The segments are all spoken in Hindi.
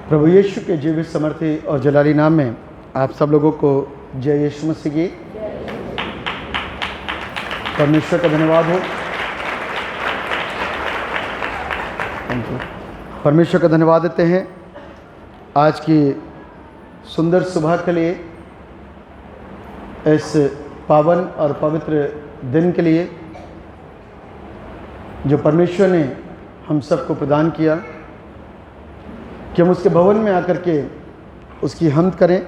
प्रभु यीशु के जीवित समर्थी और जलाली नाम में आप सब लोगों को जय यीशु मसीह की। परमेश्वर का धन्यवाद हो। परमेश्वर का धन्यवाद देते हैं आज की सुंदर सुबह के लिए, इस पावन और पवित्र दिन के लिए जो परमेश्वर ने हम सबको प्रदान किया कि हम उसके भवन में आकर के उसकी हम्द करें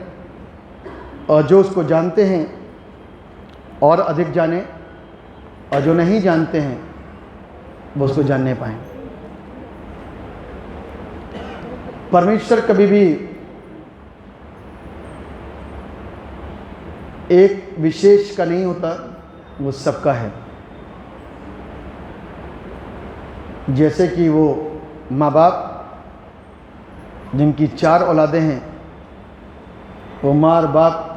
और जो उसको जानते हैं और अधिक जानें और जो नहीं जानते हैं वो उसको जानने पाएं। परमेश्वर कभी भी एक विशेष का नहीं होता, वो सबका है। जैसे कि वो माँ बाप जिनकी 4 औलादें हैं, वो माँ और बाप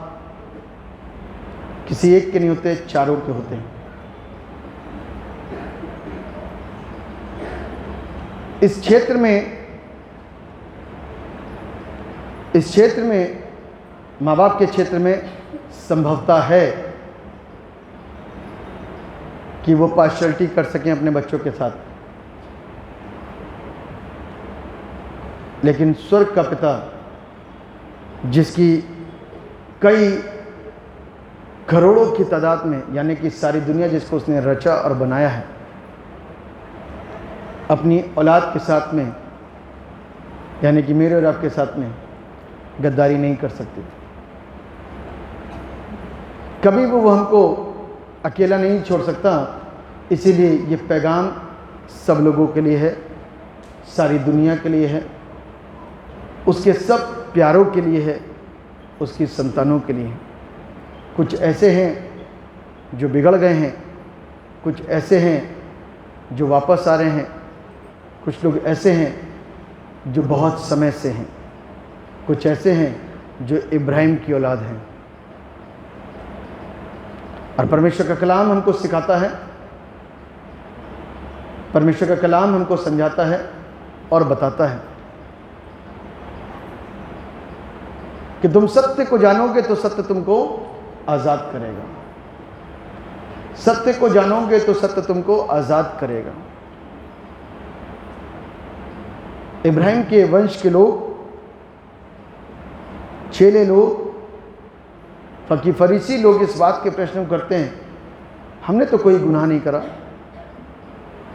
किसी एक के नहीं होते, चारों के होते हैं। इस क्षेत्र में माँ बाप के क्षेत्र में संभवता है कि वो पार्शियलिटी कर सकें अपने बच्चों के साथ, लेकिन स्वर्ग का पिता जिसकी कई करोड़ों की तादाद में, यानी कि सारी दुनिया जिसको उसने रचा और बनाया है, अपनी औलाद के साथ में यानी कि मेरे और आपके साथ में गद्दारी नहीं कर सकती। कभी वो हमको अकेला नहीं छोड़ सकता। इसीलिए ये पैगाम सब लोगों के लिए है, सारी दुनिया के लिए है, उसके सब प्यारों के लिए है, उसकी संतानों के लिए है। कुछ ऐसे हैं जो बिगड़ गए हैं, कुछ ऐसे हैं जो वापस आ रहे हैं, कुछ लोग ऐसे हैं जो बहुत समय से हैं, कुछ ऐसे हैं जो इब्राहिम की औलाद हैं। और परमेश्वर का कलाम हमको सिखाता है, परमेश्वर का कलाम हमको समझाता है और बताता है कि तुम सत्य को जानोगे तो सत्य तुमको आज़ाद करेगा। सत्य को जानोगे तो सत्य तुमको आज़ाद करेगा। इब्राहिम के वंश के लोग, चेले लोग, फरीसी लोग इस बात के प्रश्न करते हैं, हमने तो कोई गुनाह नहीं करा,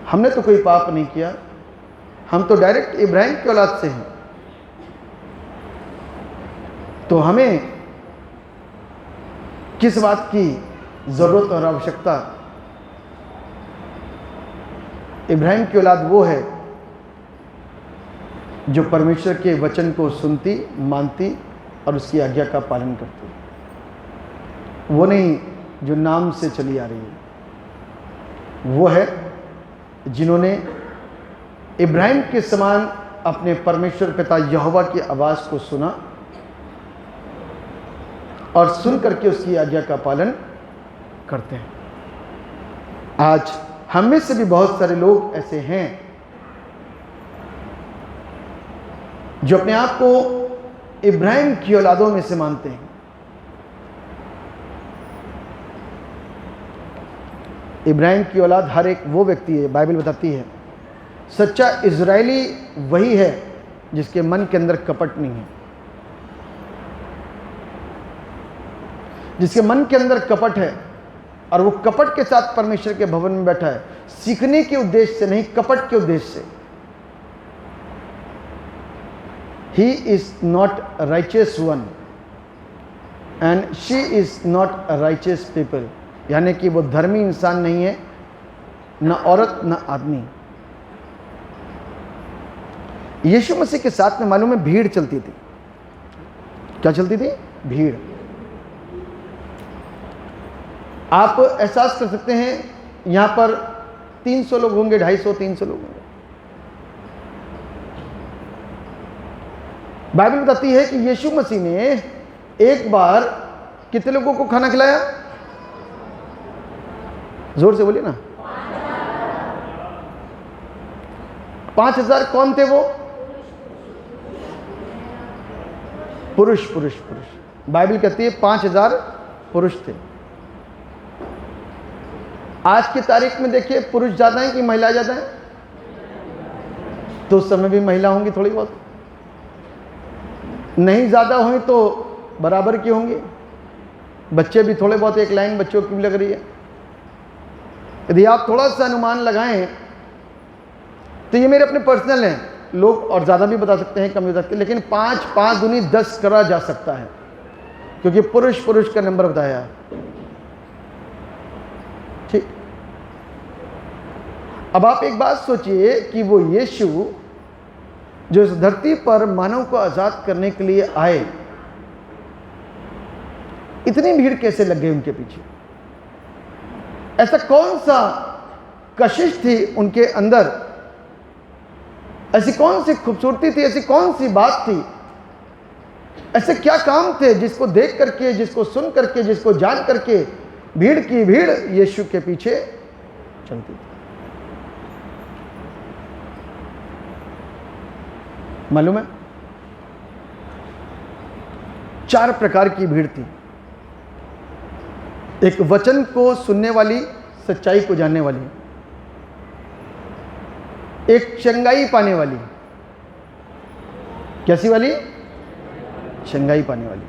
हमने तो कोई पाप नहीं किया, हम तो डायरेक्ट इब्राहिम की औलाद से हैं, तो हमें किस बात की ज़रूरत और आवश्यकता। इब्राहिम की औलाद वो है जो परमेश्वर के वचन को सुनती, मानती और उसकी आज्ञा का पालन करती, वो नहीं जो नाम से चली आ रही है। वो है जिन्होंने इब्राहिम के समान अपने परमेश्वर पिता यहोवा की आवाज़ को सुना और सुन करके उसकी आज्ञा का पालन करते हैं। आज हम में से भी बहुत सारे लोग ऐसे हैं जो अपने आप को इब्राहिम की औलादों में से मानते हैं। इब्राहिम की औलाद हर एक वो व्यक्ति है, बाइबल बताती है, सच्चा इजरायली वही है जिसके मन के अंदर कपट नहीं है। जिसके मन के अंदर कपट है और वो कपट के साथ परमेश्वर के भवन में बैठा है, सीखने के उद्देश्य से नहीं, कपट के उद्देश्य से। He is not a righteous one and she is not a righteous people, यानी कि वो धर्मी इंसान नहीं है, न औरत न आदमी। यीशु मसीह के साथ में मालूम है भीड़ चलती थी। क्या चलती थी? भीड़। आप एहसास कर सकते हैं यहाँ पर 300 लोग होंगे, 250, 300 लोग होंगे। बाइबल बताती है कि यीशु मसीह ने एक बार कितने लोगों को खाना खिलाया? जोर से बोलिए ना। 5000 कौन थे वो? पुरुष पुरुष पुरुष। बाइबल कहती है 5000 पुरुष थे। आज की तारीख में देखिए पुरुष ज़्यादा हैं कि महिला ज़्यादा हैं? तो उस समय भी महिला होंगी थोड़ी बहुत, नहीं ज़्यादा हुई तो बराबर की होंगी। बच्चे भी थोड़े बहुत, एक लाइन बच्चों की भी लग रही है। यदि आप थोड़ा सा अनुमान लगाएं तो ये मेरे अपने पर्सनल हैं, लोग और ज़्यादा भी बता सकते हैं, कम भी बता सकते हैं, लेकिन 5 दूनी 10 करा जा सकता है, क्योंकि पुरुष पुरुष का नंबर बताया है। ठीक। अब आप एक बात सोचिए कि वो यीशु जो इस धरती पर मानव को आज़ाद करने के लिए आए, इतनी भीड़ कैसे लग गई उनके पीछे? ऐसा कौन सा कशिश थी उनके अंदर, ऐसी कौन सी खूबसूरती थी, ऐसी कौन सी बात थी, ऐसे क्या काम थे जिसको देख करके, जिसको सुन करके, जिसको जान करके भीड़ की भीड़ यीशु के पीछे चलती थी? मालूम है 4 प्रकार की भीड़ थी। एक वचन को सुनने वाली, सच्चाई को जानने वाली, एक चंगाई पाने वाली। कैसी वाली? चंगाई पाने वाली।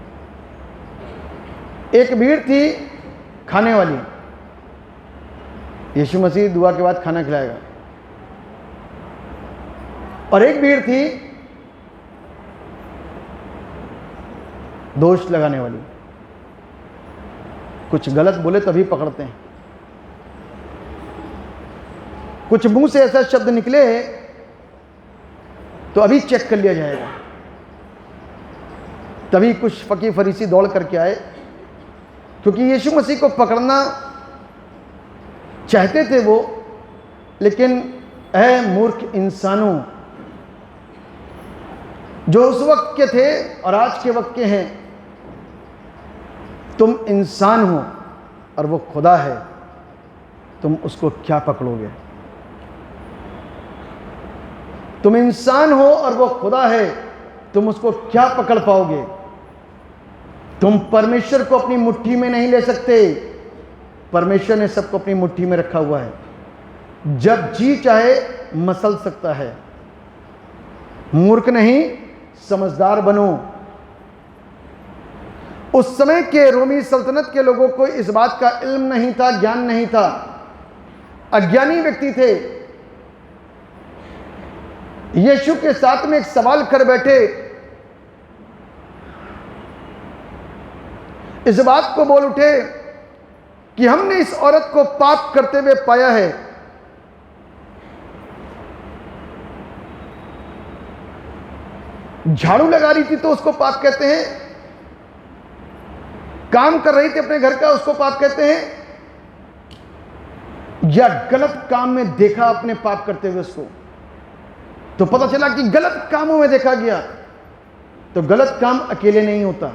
एक भीड़ थी खाने वाली, यीशु मसीह दुआ के बाद खाना खिलाएगा। और एक भीड़ थी दोष लगाने वाली, कुछ गलत बोले तभी पकड़ते हैं, कुछ मुंह से ऐसा शब्द निकले तो अभी चेक कर लिया जाएगा। तभी कुछ फकीर फरीसी दौड़ करके आए, क्योंकि यीशु मसीह को पकड़ना चाहते थे वो, लेकिन ऐ मूर्ख इंसानों, जो उस वक्त के थे और आज के वक्त के हैं, तुम इंसान हो और वो खुदा है, तुम उसको क्या पकड़ोगे? तुम इंसान हो और वो खुदा है, तुम उसको क्या पकड़ पाओगे? तुम परमेश्वर को अपनी मुट्ठी में नहीं ले सकते। परमेश्वर ने सबको अपनी मुट्ठी में रखा हुआ है, जब जी चाहे मसल सकता है। मूर्ख नहीं, समझदार बनो। उस समय के रोमी सल्तनत के लोगों को इस बात का इल्म नहीं था, ज्ञान नहीं था, अज्ञानी व्यक्ति थे। यीशु के साथ में एक सवाल कर बैठे, इस बात को बोल उठे कि हमने इस औरत को पाप करते हुए पाया है। झाड़ू लगा रही थी तो उसको पाप कहते हैं, काम कर रही थी अपने घर का, उसको पाप कहते हैं, या गलत काम में देखा अपने पाप करते हुए उसको, तो पता चला कि गलत कामों में देखा गया। तो गलत काम अकेले नहीं होता,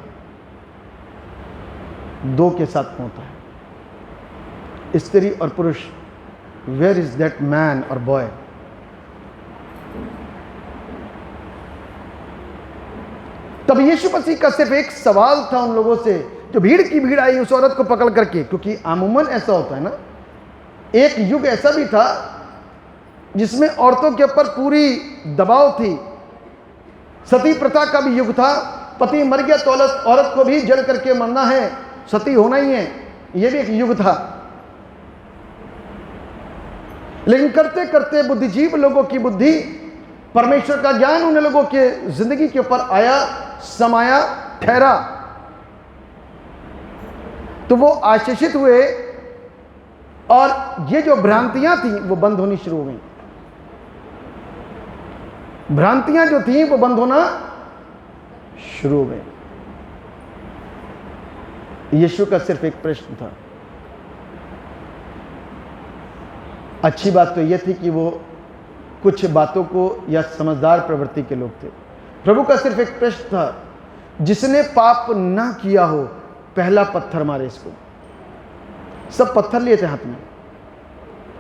2 के साथ में होता है, स्त्री और पुरुष। वेयर इज दैट मैन और बॉय? तब यीशु मसीह का सिर्फ एक सवाल था उन लोगों से, जो भीड़ की भीड़ आई उस औरत को पकड़ करके। क्योंकि अमूमन ऐसा होता है ना, एक युग ऐसा भी था जिसमें औरतों के ऊपर पूरी दबाव थी। सती प्रथा का भी युग था, पति मर गया तो औरत को भी जल करके मरना है, सती होना ही है, यह भी एक युग था। लेकिन करते करते बुद्धिजीव लोगों की बुद्धि, परमेश्वर का ज्ञान उन लोगों के जिंदगी के ऊपर आया, समाया, ठहरा, तो वो आशीषित हुए और ये जो भ्रांतियां थी वो बंद होनी शुरू हो गई। भ्रांतियां जो थी वो बंद होना शुरू हो गई। यीशु का सिर्फ एक प्रश्न था। अच्छी बात तो यह थी कि वो कुछ बातों को या समझदार प्रवृत्ति के लोग थे। प्रभु का सिर्फ एक प्रश्न था, जिसने पाप ना किया हो पहला पत्थर मारे इसको। सब पत्थर लिए थे हाथ में,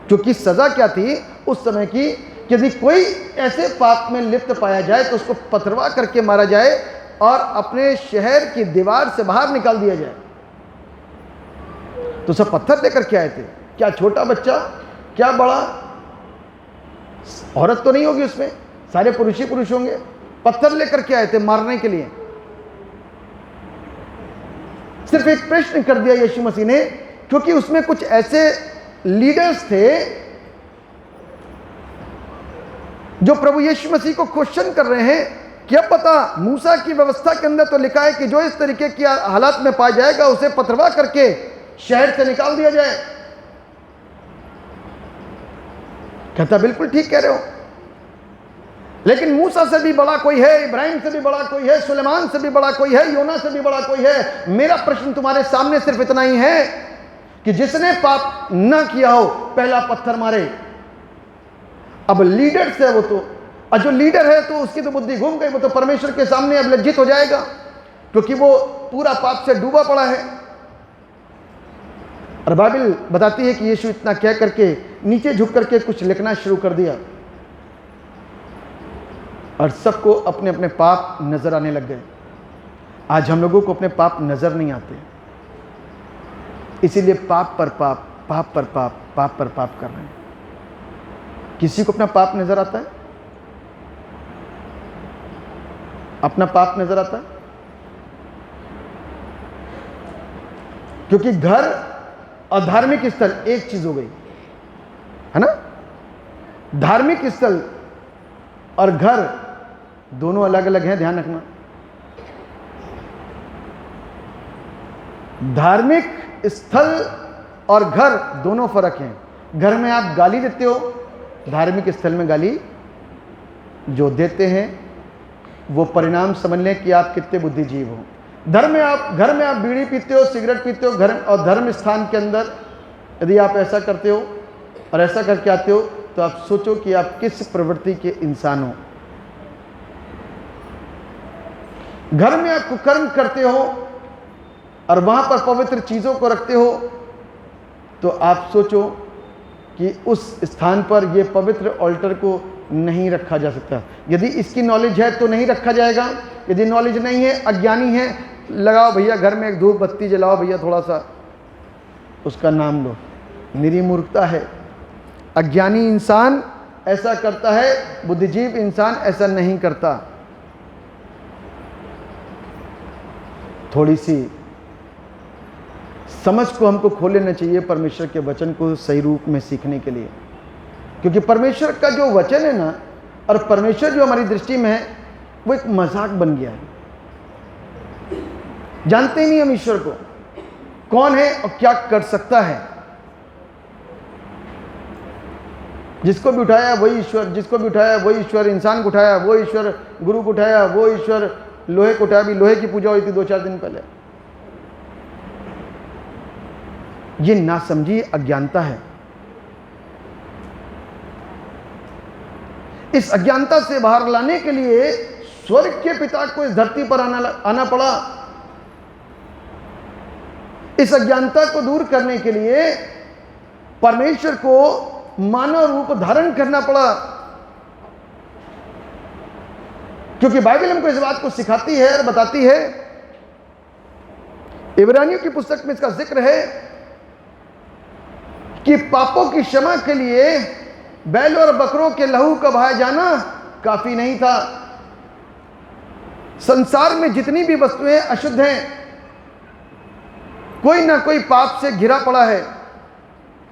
क्योंकि सजा क्या थी उस समय की, यदि कोई ऐसे पाप में लिप्त पाया जाए तो उसको पथरवा करके मारा जाए, और अपने शहर की दीवार से बाहर निकाल दिया जाए। तो सब पत्थर लेकर के आए थे। क्या छोटा बच्चा, क्या बड़ा, औरत तो नहीं होगी उसमें, सारे पुरुष ही पुरुष होंगे। पत्थर लेकर के आए थे मारने के लिए। सिर्फ एक प्रश्न कर दिया यीशु मसीह ने, क्योंकि उसमें कुछ ऐसे लीडर्स थे जो प्रभु यीशु मसीह को क्वेश्चन कर रहे हैं। क्या पता, मूसा की व्यवस्था के अंदर तो लिखा है कि जो इस तरीके की हालात में पाया जाएगा उसे पथरवा करके शहर से निकाल दिया जाए। कहता बिल्कुल ठीक कह रहे हो, लेकिन मूसा से भी बड़ा कोई है, इब्राहिम से भी बड़ा कोई है, सुलेमान से भी बड़ा कोई है, योना से भी बड़ा कोई है। मेरा प्रश्न तुम्हारे सामने सिर्फ इतना ही है कि जिसने पाप ना किया हो पहला पत्थर मारे। अब लीडर से वो तो, और जो लीडर है तो उसकी तो बुद्धि घूम गई, वो तो परमेश्वर के सामने अब लज्जित हो जाएगा, क्योंकि वो पूरा पाप से डूबा पड़ा है। और बाइबल बताती है कि यीशु इतना कह करके नीचे झुक करके कुछ लिखना शुरू कर दिया, और सबको अपने अपने पाप नजर आने लग गए। आज हम लोगों को अपने पाप नजर नहीं आते, इसीलिए पाप पर पाप, पाप पर पाप, पाप पर पाप कर रहे हैं। किसी को अपना पाप नजर आता है? अपना पाप नजर आता है? क्योंकि घर और धार्मिक स्थल एक चीज हो गई है ना। धार्मिक स्थल और घर दोनों अलग अलग हैं, ध्यान रखना। धार्मिक स्थल और घर दोनों फर्क हैं। घर में आप गाली देते हो, धार्मिक स्थल में गाली जो देते हैं वो परिणाम समझ लें कि आप कितने बुद्धिजीव हो। घर में आप बीड़ी पीते हो, सिगरेट पीते हो, घर और धर्म स्थान के अंदर यदि आप ऐसा करते हो और ऐसा करके आते हो तो आप सोचो कि आप किस प्रवृत्ति के इंसान हो। घर में आप कुकर्म करते हो और वहां पर पवित्र चीजों को रखते हो तो आप सोचो कि उस स्थान पर यह पवित्र ऑल्टर को नहीं रखा जा सकता। यदि इसकी नॉलेज है तो नहीं रखा जाएगा, यदि नॉलेज नहीं है, अज्ञानी है, लगाओ भैया घर में एक धूप बत्ती जलाओ भैया, थोड़ा सा उसका नाम लो। निरी मूर्खता है। अज्ञानी इंसान ऐसा करता है, बुद्धिजीव इंसान ऐसा नहीं करता। थोड़ी सी समझ को हमको खोल लेना चाहिए परमेश्वर के वचन को सही रूप में सीखने के लिए, क्योंकि परमेश्वर का जो वचन है ना, और परमेश्वर जो हमारी दृष्टि में है वो एक मजाक बन गया है। जानते ही नहीं हम ईश्वर को, कौन है और क्या कर सकता है। जिसको भी उठाया वही ईश्वर, जिसको भी उठाया वही ईश्वर, इंसान को उठाया वो ईश्वर, गुरु को उठाया वो ईश्वर, लोहे को उठाया भी, लोहे की पूजा हुई थी 2-4 दिन पहले। ये नासमझी अज्ञानता है। इस अज्ञानता से बाहर लाने के लिए स्वर्ग के पिता को इस धरती पर आना पड़ा। इस अज्ञानता को दूर करने के लिए परमेश्वर को मानव रूप धारण करना पड़ा, क्योंकि बाइबल हमको इस बात को सिखाती है और बताती है। इब्रानियों की पुस्तक में इसका जिक्र है कि पापों की क्षमा के लिए बैल और बकरों के लहू का बहाया जाना काफी नहीं था। संसार में जितनी भी वस्तुएं अशुद्ध हैं, कोई ना कोई पाप से घिरा पड़ा है।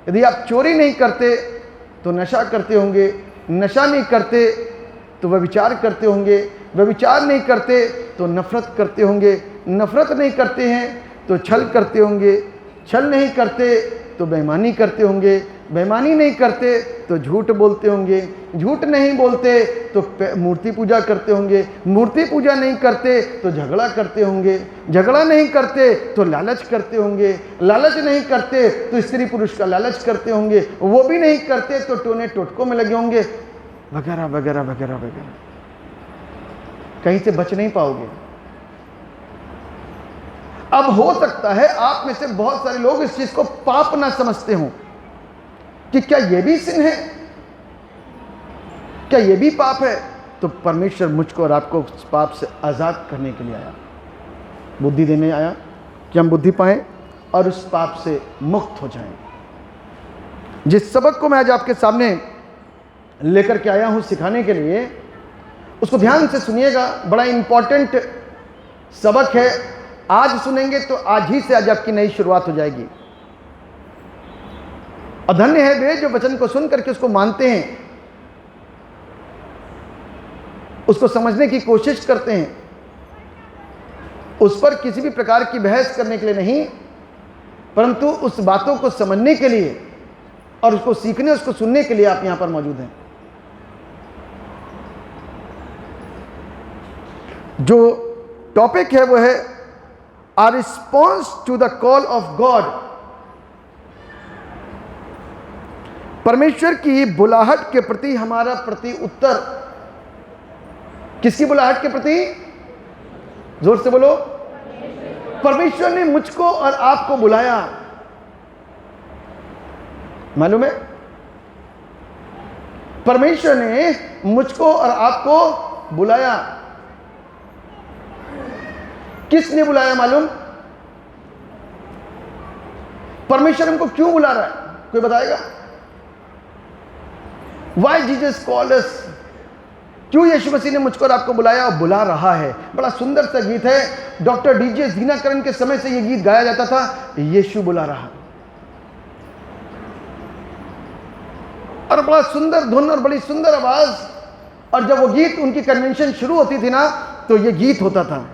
यदि आप चोरी नहीं करते तो नशा करते होंगे, नशा नहीं करते तो व्यभिचार करते होंगे, व्यभिचार नहीं करते तो नफरत करते होंगे, नफरत नहीं करते हैं तो छल करते होंगे, छल नहीं करते तो बेईमानी करते होंगे, बेईमानी नहीं करते तो झूठ बोलते होंगे, झूठ नहीं बोलते तो मूर्ति पूजा करते होंगे, मूर्ति पूजा नहीं करते तो झगड़ा करते होंगे, झगड़ा नहीं करते तो लालच करते होंगे, लालच नहीं करते तो स्त्री पुरुष का लालच करते होंगे, वो भी नहीं करते तो टोने टोटकों में लगे होंगे, वगैरह वगैरह वगैरह वगैरह। कहीं से बच नहीं पाओगे। अब हो सकता है आप में से बहुत सारे लोग इस चीज को पाप ना समझते हों कि क्या यह भी सिन है, क्या यह भी पाप है। तो परमेश्वर मुझको और आपको उस पाप से आज़ाद करने के लिए आया, बुद्धि देने आया कि हम बुद्धि पाएं और उस पाप से मुक्त हो जाएं। जिस सबक को मैं आज आपके सामने लेकर के आया हूं सिखाने के लिए, उसको ध्यान से सुनिएगा। बड़ा इंपॉर्टेंट सबक है। आज सुनेंगे तो आज ही से आज आपकी नई शुरुआत हो जाएगी। और धन्य है वे जो वचन को सुन करके उसको मानते हैं, उसको समझने की कोशिश करते हैं, उस पर किसी भी प्रकार की बहस करने के लिए नहीं, परंतु उस बातों को समझने के लिए और उसको सीखने, उसको सुनने के लिए आप यहां पर मौजूद हैं। जो टॉपिक है वो है our response to the call of God. परमेश्वर की बुलाहट के प्रति हमारा प्रति उत्तर। किसकी बुलाहट के प्रति? जोर से बोलो। परमेश्वर ने मुझको और आपको बुलाया, मालूम है? परमेश्वर ने मुझको और आपको बुलाया। किसने बुलाया मालूम? परमेश्वर हमको क्यों बुला रहा है? कोई बताएगा? Why Jesus called us? क्यों यीशु मसीह ने मुझको और आपको बुलाया और बुला रहा है? बड़ा सुंदर सा गीत है। डॉक्टर डीजे दीनाकरण के समय से यह गीत गाया जाता था, यीशु बुला रहा। और बड़ा सुंदर धुन और बड़ी सुंदर आवाज। और जब वो गीत, उनकी कन्वेंशन शुरू होती थी ना, तो ये गीत होता था,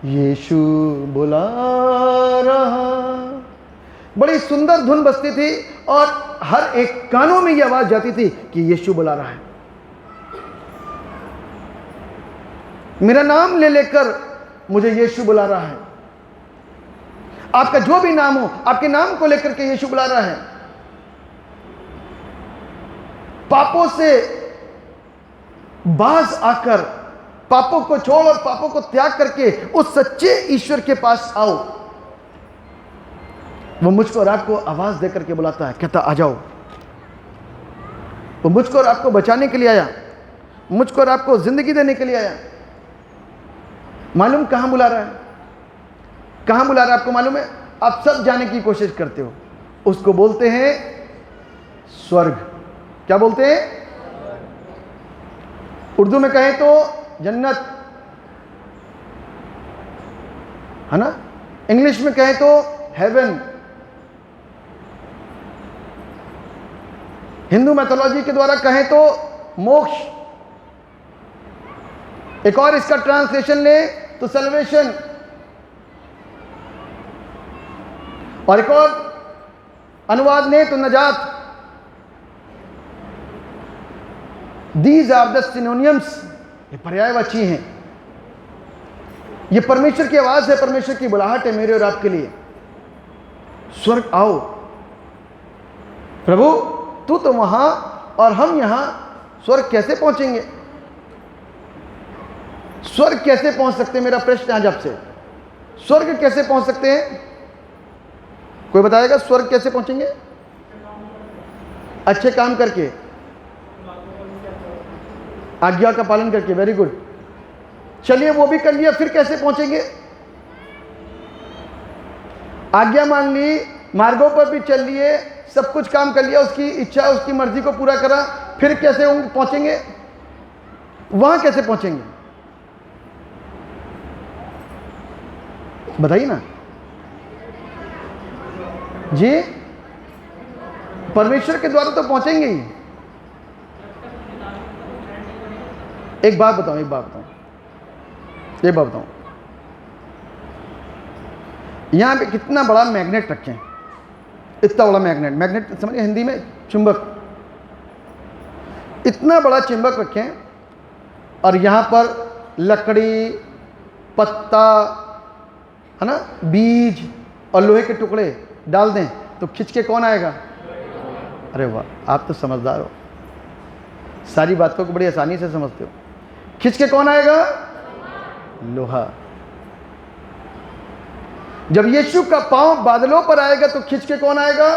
यीशु बुला रहा। बड़ी सुंदर धुन बजती थी और हर एक कानों में ये आवाज जाती थी कि यीशु बुला रहा है। मेरा नाम ले लेकर मुझे यीशु बुला रहा है। आपका जो भी नाम हो, आपके नाम को लेकर के यीशु बुला रहा है। पापों से बाज आकर, पापों को छोड़ और पापों को त्याग करके उस सच्चे ईश्वर के पास आओ। वो मुझको और आपको आवाज देकर के बुलाता है, कहता आ जाओ। वो मुझको और आपको बचाने के लिए आया, मुझको और आपको जिंदगी देने के लिए आया। मालूम कहां बुला रहा है? कहां बुला रहा है आपको मालूम है? आप सब जाने की कोशिश करते हो। उसको बोलते हैं स्वर्ग। क्या बोलते हैं? उर्दू में कहें तो जन्नत, है ना? इंग्लिश में कहें तो हेवन। हिंदू मैथोलॉजी के द्वारा कहें तो मोक्ष। एक और इसका ट्रांसलेशन ले तो सल्वेशन। और एक और अनुवाद ले तो नजात। These are the synonyms। ये पर्यायवाची हैं। ये परमेश्वर की आवाज है, परमेश्वर की बुलाहट है मेरे और आपके लिए। स्वर्ग आओ। प्रभु तू तो वहां और हम यहां, स्वर्ग कैसे पहुंचेंगे? स्वर्ग कैसे पहुंच सकते हैं? मेरा प्रश्न आज आपसे, स्वर्ग कैसे पहुंच सकते हैं? कोई बताएगा स्वर्ग कैसे पहुंचेंगे? अच्छे काम करके, आज्ञा का पालन करके। Very good. चलिए वो भी कर लिया, फिर कैसे पहुंचेंगे? आज्ञा मान ली, मार्गों पर भी चल लिए, सब कुछ काम कर लिया, उसकी इच्छा उसकी मर्जी को पूरा करा, फिर कैसे पहुंचेंगे? वहां कैसे पहुंचेंगे? बताइए ना जी। परमेश्वर के द्वारा तो पहुंचेंगे ही। एक बात बताऊं, एक बात बताऊं। यहां पे कितना बड़ा मैग्नेट रखे हैं, इतना बड़ा मैग्नेट। मैग्नेट समझिए हिंदी में चुंबक। इतना बड़ा चुंबक रखे हैं और यहां पर लकड़ी, पत्ता, है ना, बीज और लोहे के टुकड़े डाल दें तो खिंच के कौन आएगा? अरे वाह, आप तो समझदार हो, सारी बातों को बड़ी आसानी से समझते हो। खिंच के कौन आएगा? लोहा। जब यीशु का पांव बादलों पर आएगा तो खिंच के कौन आएगा?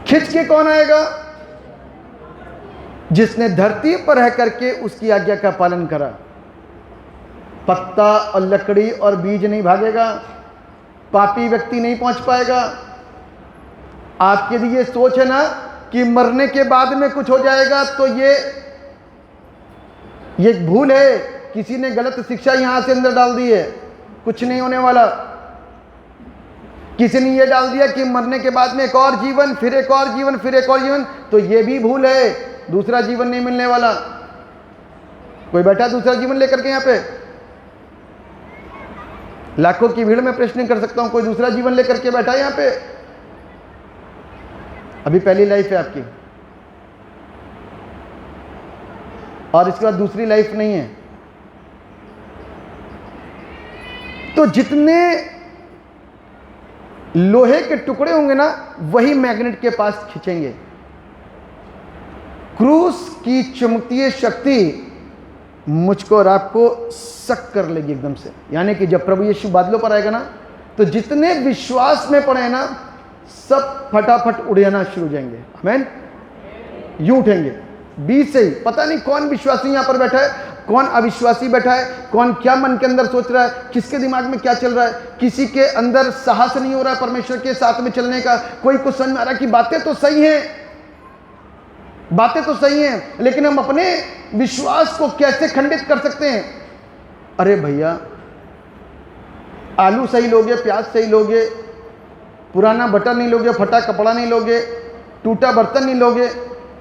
खिंच के कौन आएगा? जिसने धरती पर रह करके उसकी आज्ञा का पालन करा। पत्ता और लकड़ी और बीज नहीं भागेगा, पापी व्यक्ति नहीं पहुंच पाएगा। आपके यदि ये सोच है ना कि मरने के बाद में कुछ हो जाएगा, तो ये भूल है। किसी ने गलत शिक्षा यहां से अंदर डाल दी है, कुछ नहीं होने वाला। किसी ने ये डाल दिया कि मरने के बाद में एक और जीवन, फिर एक और जीवन, फिर एक और जीवन, तो ये भी भूल है। दूसरा जीवन नहीं मिलने वाला। कोई बैठा दूसरा जीवन लेकर के यहां पे? लाखों की भीड़ में प्रश्न कर सकता हूं, कोई दूसरा जीवन लेकर के बैठा है यहां पे? अभी पहली लाइफ है आपकी, और इसके बाद दूसरी लाइफ नहीं है। तो जितने लोहे के टुकड़े होंगे ना, वही मैग्नेट के पास खींचेंगे। क्रूस की चुंबकीय शक्ति मुझको और आपको सक कर लेगी एकदम से। यानी कि जब प्रभु यीशु बादलों पर आएगा ना, तो जितने विश्वास में पड़े हैं ना, सब फटाफट उड़ जाना शुरू हो जाएंगे। आमीन। यूं उठेंगे बीच से ही। पता नहीं कौन विश्वासी यहां पर बैठा है, कौन अविश्वासी बैठा है, कौन क्या मन के अंदर सोच रहा है, किसके दिमाग में क्या चल रहा है। किसी के अंदर साहस नहीं हो रहा है परमेश्वर के साथ में चलने का। कोई को समझ में आ रहा है कि बातें तो सही हैं, बातें तो सही हैं, लेकिन हम अपने विश्वास को कैसे खंडित कर सकते हैं। अरे भैया, आलू सही लोगे, प्याज सही लोगे, पुराना बटर नहीं लोगे, फटा कपड़ा नहीं लोगे, टूटा बर्तन नहीं लोगे,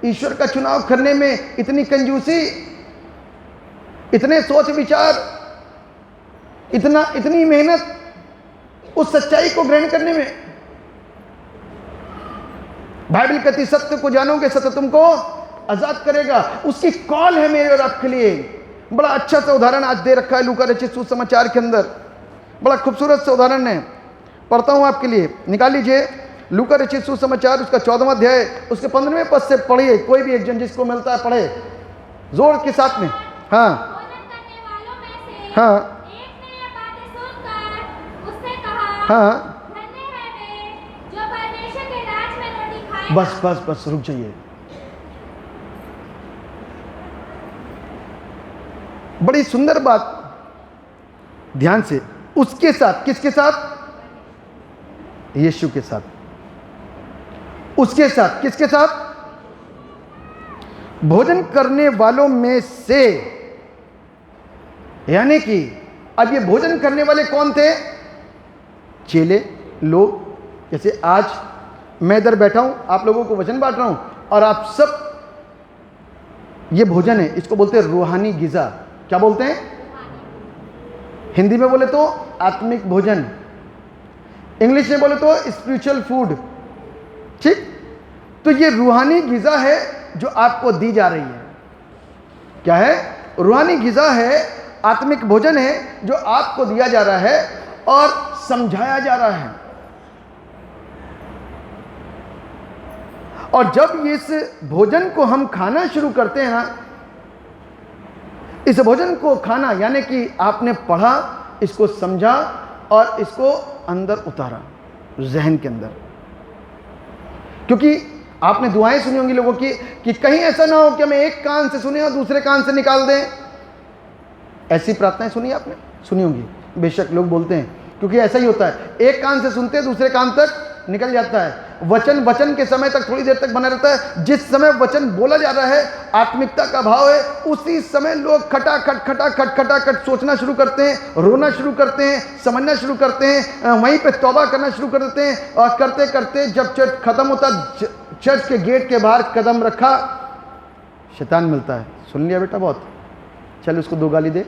ईश्वर का चुनाव करने में इतनी कंजूसी, इतने सोच विचार, इतनी मेहनत उस सच्चाई को ग्रहण करने में। बाइबल कहती सत्य को जानोगे, सत्य तुमको आजाद करेगा। उसकी कॉल है मेरे और आपके लिए। बड़ा अच्छा सा उदाहरण आज दे रखा है लूका रचित सुसमाचार के अंदर। बड़ा खूबसूरत सा उदाहरण है, पढ़ता हूं आपके लिए। निकाल लीजिए लूका रचित सुसमाचार, उसका 14वां अध्याय, उसके 15वें पद से पढ़िए। कोई भी एक जन जिसको मिलता है पढ़े जोर के साथ में। हाँ हाँ हाँ, बस बस बस, रुक जाइए। बड़ी सुंदर बात, ध्यान से। उसके साथ, किसके साथ? यीशु के साथ। उसके साथ, किसके साथ? भोजन करने वालों में से। यानी कि अब ये भोजन करने वाले कौन थे? चेले लोग। जैसे आज मैं इधर बैठा हूं, आप लोगों को वचन बांट रहा हूं, और आप सब, ये भोजन है, इसको बोलते हैं रूहानी गिज़ा। क्या बोलते हैं? हिंदी में बोले तो आत्मिक भोजन, इंग्लिश में बोले तो स्पिरिचुअल फूड। ठीक? तो ये रूहानी गिज़ा है जो आपको दी जा रही है। क्या है? रूहानी गिज़ा है, आत्मिक भोजन है जो आपको दिया जा रहा है और समझाया जा रहा है। और जब इस भोजन को हम खाना शुरू करते हैं ना, इस भोजन को खाना यानी कि आपने पढ़ा, इसको समझा और इसको अंदर उतारा जहन के अंदर। क्योंकि आपने दुआएं सुनी होंगी लोगों की कि कहीं ऐसा ना हो कि हमें एक कान से सुने और दूसरे कान से निकाल दें। ऐसी प्रार्थनाएं सुनी आपने? सुनी होंगी, बेशक लोग बोलते हैं, क्योंकि ऐसा ही होता है। एक कान से सुनते हैं, दूसरे कान तक निकल जाता है। वचन के समय तक थोड़ी देर तक बना रहता है। जिस समय वचन बोला जा रहा है, आत्मिकता का भाव है, उसी समय लोग खटाखट सोचना शुरू करते हैं, रोना शुरू करते हैं, समझना शुरू करते हैं, वहीं पे तौबा करना शुरू कर देते हैं। और करते करते जब चर्च खत्म होता, चर्च के गेट के बाहर कदम रखा, शैतान मिलता है। सुन लिया बेटा, बहुत चल, उसको 2 गाली दे,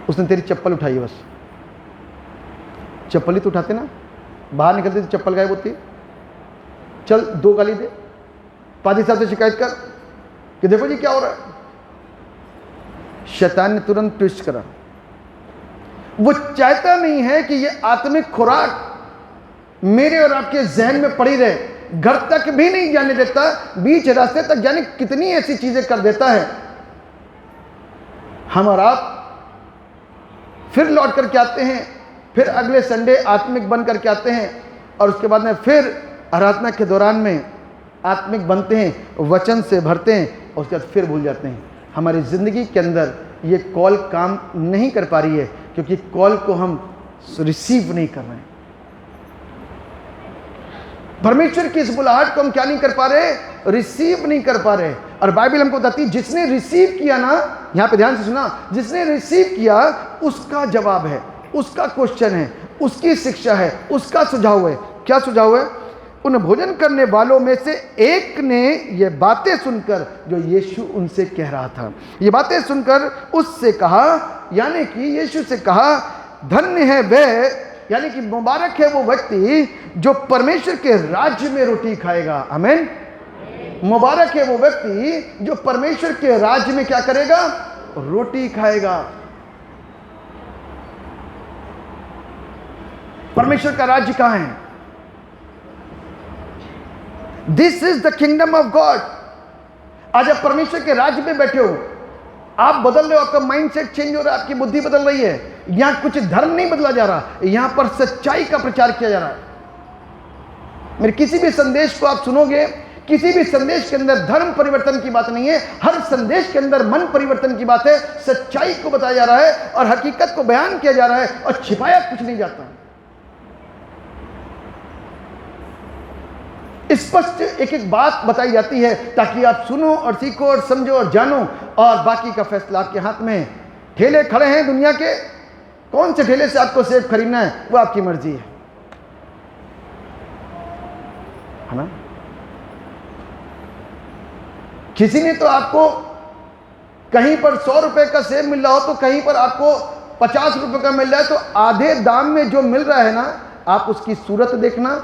उसने तेरी चप्पल उठाई है, बस चप्पल ही तो उठाते ना, बाहर निकलते तो चप्पल गायब होती है। चल 2 गाली दे, पादी साहब से शिकायत कर कि देखो जी क्या हो रहा है। शैतान ने तुरंत ट्विस्ट करा। वो चाहता नहीं है कि ये आत्मिक खुराक मेरे और आपके जहन में पड़ी रहे, घर तक भी नहीं जाने देता, बीच रास्ते तक जाने कितनी ऐसी चीजें कर देता है। हम और आप फिर लौट करके आते हैं, फिर अगले संडे आत्मिक बन करके आते हैं, और उसके बाद में फिर आराधना के दौरान में आत्मिक बनते हैं, वचन से भरते हैं और उसके बाद फिर भूल जाते हैं। हमारी ज़िंदगी के अंदर ये कॉल काम नहीं कर पा रही है क्योंकि कॉल को हम रिसीव नहीं कर रहे हैं। परमेश्वर की इस बुलाहट को हम क्या नहीं कर पा रहे? रिसीव नहीं कर पा रहे। और बाइबल हमको बताती है जिसने रिसीव किया ना, यहां पे ध्यान से सुना, जिसने रिसीव किया उसका जवाब है, उसका क्वेश्चन है, उसकी शिक्षा है, उसका सुझाव है। क्या सुझाव है? उन भोजन करने वालों में से एक ने ये बातें सुनकर, जो यीशु उनसे कह रहा था, ये बातें सुनकर उससे कहा, यानी कि यीशु से कहा, धन्य है वह, यानी कि मुबारक है वो व्यक्ति जो परमेश्वर के राज्य में रोटी खाएगा। आमीन। मुबारक है वो व्यक्ति जो परमेश्वर के राज्य में क्या करेगा? रोटी खाएगा। परमेश्वर का राज्य कहां है? This is the kingdom of God. आज आप परमेश्वर के राज्य में बैठे हो, आप बदल रहे हो, आपका माइंडसेट चेंज हो रहा है, आपकी बुद्धि बदल रही है। यहां कुछ धर्म नहीं बदला जा रहा, यहां पर सच्चाई का प्रचार किया जा रहा है। मेरे किसी भी संदेश को आप सुनोगे, किसी भी संदेश के अंदर धर्म परिवर्तन की बात नहीं है, हर संदेश के अंदर मन परिवर्तन की बात है। सच्चाई को बताया जा रहा है और हकीकत को बयान किया जा रहा है और छिपाया कुछ नहीं जाता। स्पष्ट एक एक बात बताई जाती है ताकि आप सुनो और सीखो और समझो और जानो, और बाकी का फैसला आपके हाथ में है। ठेले खड़े हैं दुनिया के, कौन से ठेले से आपको सेब खरीदना है वो आपकी मर्जी है ना। किसी ने तो आपको कहीं पर 100 रुपए का सेब मिल रहा हो तो कहीं पर आपको 50 रुपए का मिल रहा है, तो आधे दाम में जो मिल रहा है ना, आप उसकी सूरत देखना,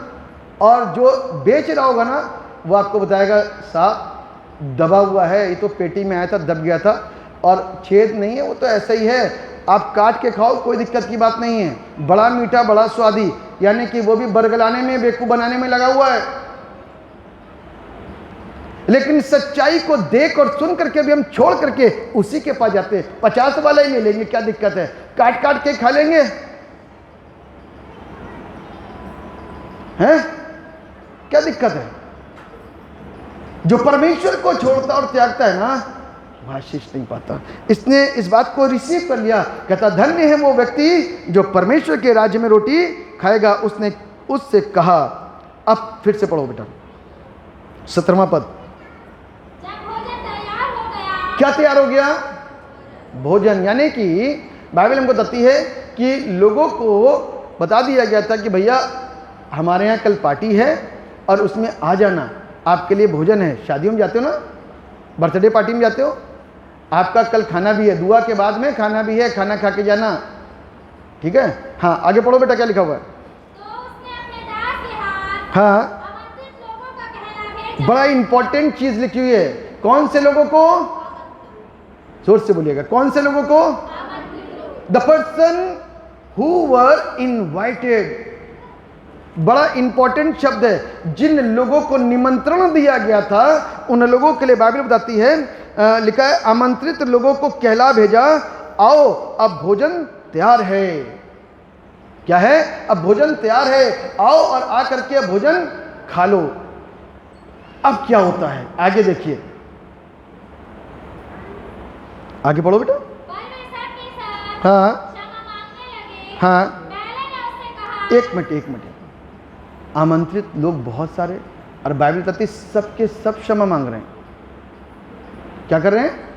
और जो बेच रहा होगा ना वो आपको बताएगा साहब दबा हुआ है, ये तो पेटी में आया था, दब गया था और छेद नहीं है, वो तो ऐसा ही है, आप काट के खाओ, कोई दिक्कत की बात नहीं है। बड़ा मीठा बड़ा स्वादी, यानी कि वो भी बरगलाने में, बेवकूफ बनाने में लगा हुआ है। लेकिन सच्चाई को देख और सुन करके भी हम छोड़ करके उसी के पास जाते हैं। 50 वाला ही ले लेंगे, क्या दिक्कत है, काट काट के खा लेंगे, हैं? क्या दिक्कत है? जो परमेश्वर को छोड़ता और त्यागता है ना, वह आशीष नहीं पाता। इसने इस बात को रिसीव कर लिया, कहता धन्य है वो व्यक्ति जो परमेश्वर के राज्य में रोटी खाएगा। उसने उससे कहा, अब फिर से पढ़ो बेटा 17वां पद। क्या तैयार हो गया? भोजन। यानी कि बाइबल हमको बताती है कि लोगों को बता दिया गया था कि भैया हमारे यहाँ कल पार्टी है और उसमें आ जाना, आपके लिए भोजन है। शादियों में जाते हो ना, बर्थडे पार्टी में जाते हो, आपका कल खाना भी है, दुआ के बाद में खाना भी है, खाना खा के जाना, ठीक है। हाँ आगे पढ़ो बेटा, क्या लिखा हुआ है? तो उसने अपने दास के हाथ हाँ, आमंत्रित लोगों का कहना भेजा। बड़ा इंपॉर्टेंट चीज लिखी हुई है। कौन से लोगों को? जोर से बोलिएगा, कौन से लोगों को? The person who were invited. बड़ा इंपॉर्टेंट शब्द है। जिन लोगों को निमंत्रण दिया गया था उन लोगों के लिए बाइबल बताती है, लिखा है आमंत्रित लोगों को कहला भेजा, आओ अब भोजन तैयार है। क्या है? अब भोजन तैयार है, आओ और आकर के भोजन खा लो। अब क्या होता है आगे देखिए, आगे पढ़ो बेटा। हाँ हाँ, एक मिनट। आमंत्रित लोग बहुत सारे, और बाइबल बताती सबके सब क्षमा मांग रहे हैं। क्या कर रहे हैं?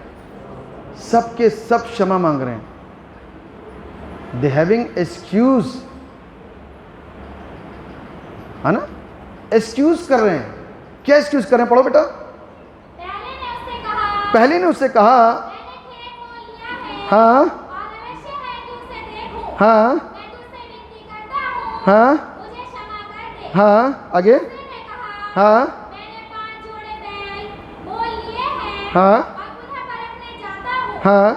सबके सब क्षमा मांग रहे हैं। दे हैविंग एक्सक्यूज, है ना, एक्सक्यूज कर रहे हैं। क्या एक्सक्यूज कर रहे हैं? पढ़ो बेटा। पहले ने उससे कहा हाँ हाँ हाँ हाँ, आगे हाँ हाँ हाँ